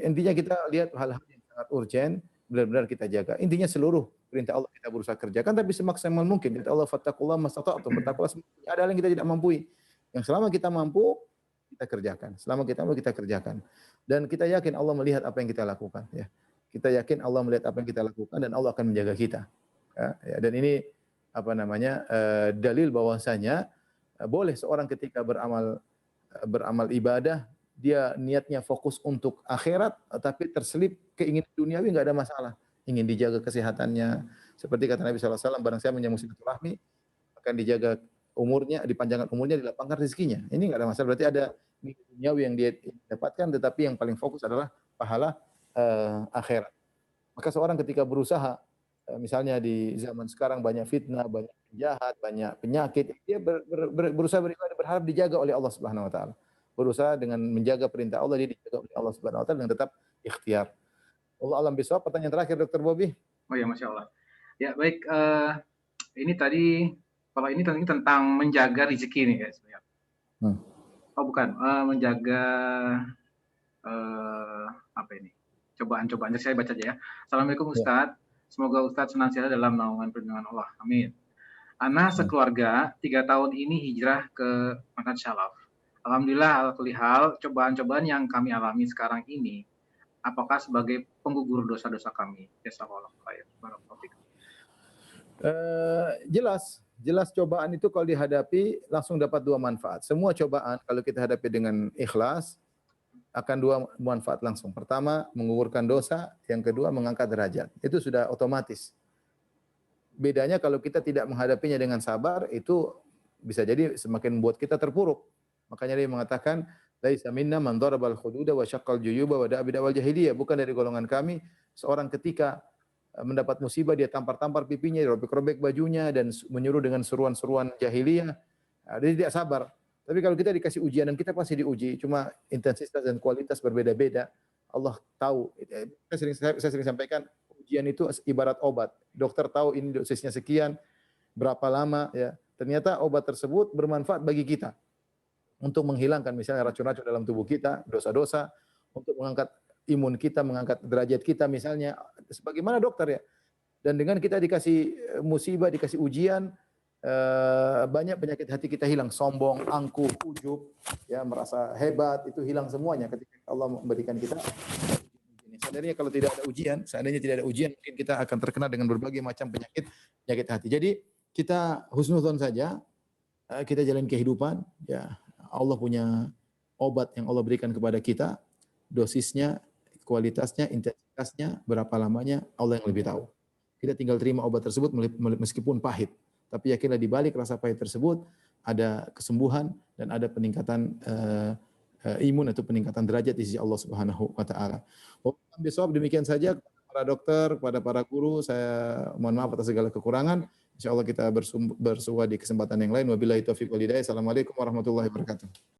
Intinya kita lihat hal-hal yang sangat urgen, benar-benar kita jaga. Intinya seluruh perintah Allah kita berusaha kerjakan, tapi semaksimal mungkin. Kata Allah, fattaqullaha mastata'tum, bertakwalah ada hal yang kita tidak mampu. Yang selama kita mampu, kita kerjakan. Selama kita mampu, kita kerjakan. Dan kita yakin Allah melihat apa yang kita lakukan ya. Kita yakin Allah melihat apa yang kita lakukan dan Allah akan menjaga kita. Ya, dan ini dalil bahwasanya boleh seorang ketika beramal ibadah, dia niatnya fokus untuk akhirat, tapi terselip keinginan duniawi nggak ada masalah. Ingin dijaga kesehatannya, seperti kata Nabi SAW, barang siapa menyambung silaturahmi akan dijaga umurnya, dipanjangkan umurnya, dilapangkan rezekinya. Ini nggak ada masalah. Berarti ada duniawi yang dia dapatkan, tetapi yang paling fokus adalah pahala akhirat. Maka seorang ketika berusaha, misalnya di zaman sekarang banyak fitnah, banyak penjahat, banyak penyakit, dia berusaha beribadah, berharap dijaga oleh Allah Subhanahu wa taala. Berusaha dengan menjaga perintah Allah, dia dijaga oleh Allah Subhanahu wa taala dengan tetap ikhtiar. Allah alam bisawab. Pertanyaan terakhir Dr. Bobby. Oh ya, Masya Allah. Ya baik, ini tadi kalau ini tentang menjaga rezeki nih guys. Oh bukan, menjaga apa ini? Cobaan-cobaan. Saya baca aja ya. Assalamualaikum Ustadz. Semoga Ustadz senantiasa dalam naungan perlindungan Allah. Amin. Ana sekeluarga 3 tahun ini hijrah ke Makan Syalaf. Alhamdulillah, alhamdulillah, cobaan-cobaan yang kami alami sekarang ini, apakah sebagai penggugur dosa-dosa kami? Jazakallahu khair. Jelas cobaan itu kalau dihadapi langsung dapat 2 manfaat. Semua cobaan kalau kita hadapi dengan ikhlas akan 2 manfaat langsung. Pertama, menggugurkan dosa, yang kedua mengangkat derajat. Itu sudah otomatis. Bedanya kalau kita tidak menghadapinya dengan sabar, itu bisa jadi semakin membuat kita terpuruk. Makanya dia mengatakan, laisa minna man darabal khududa wa syaqqal juyuba wa da'a bid'awal jahiliyah. Bukan dari golongan kami seorang ketika mendapat musibah dia tampar-tampar pipinya, robek-robek bajunya dan menyuruh dengan seruan-seruan jahiliyah. Dia tidak sabar. Tapi kalau kita dikasih ujian, dan kita pasti diuji, cuma intensitas dan kualitas berbeda-beda. Allah tahu. Saya sering sampaikan, ujian itu ibarat obat. Dokter tahu ini dosisnya sekian, berapa lama ya. Ternyata obat tersebut bermanfaat bagi kita untuk menghilangkan misalnya racun-racun dalam tubuh kita, dosa-dosa, untuk mengangkat imun kita, mengangkat derajat kita misalnya, sebagaimana dokter ya. Dan dengan kita dikasih musibah, dikasih ujian, banyak penyakit hati kita hilang, sombong, angkuh, ujub, ya merasa hebat, itu hilang semuanya ketika Allah memberikan kita ujian. Seandainya kalau tidak ada ujian, seandainya tidak ada ujian, mungkin kita akan terkena dengan berbagai macam penyakit hati. Jadi kita husnudzon saja, kita jalan kehidupan, ya Allah punya obat yang Allah berikan kepada kita, dosisnya, kualitasnya, intensitasnya, berapa lamanya, Allah yang lebih tahu. Kita tinggal terima obat tersebut meskipun pahit. Tapi yakinlah di balik rasa pahit tersebut ada kesembuhan dan ada peningkatan imun atau peningkatan derajat di sisi Allah Subhanahu wa taala. Bisawab demikian saja kepada para dokter, kepada para guru, saya mohon maaf atas segala kekurangan. Insyaallah kita bersua di kesempatan yang lain. Wabillahi taufiq wal hidayah. Assalamualaikum warahmatullahi wabarakatuh.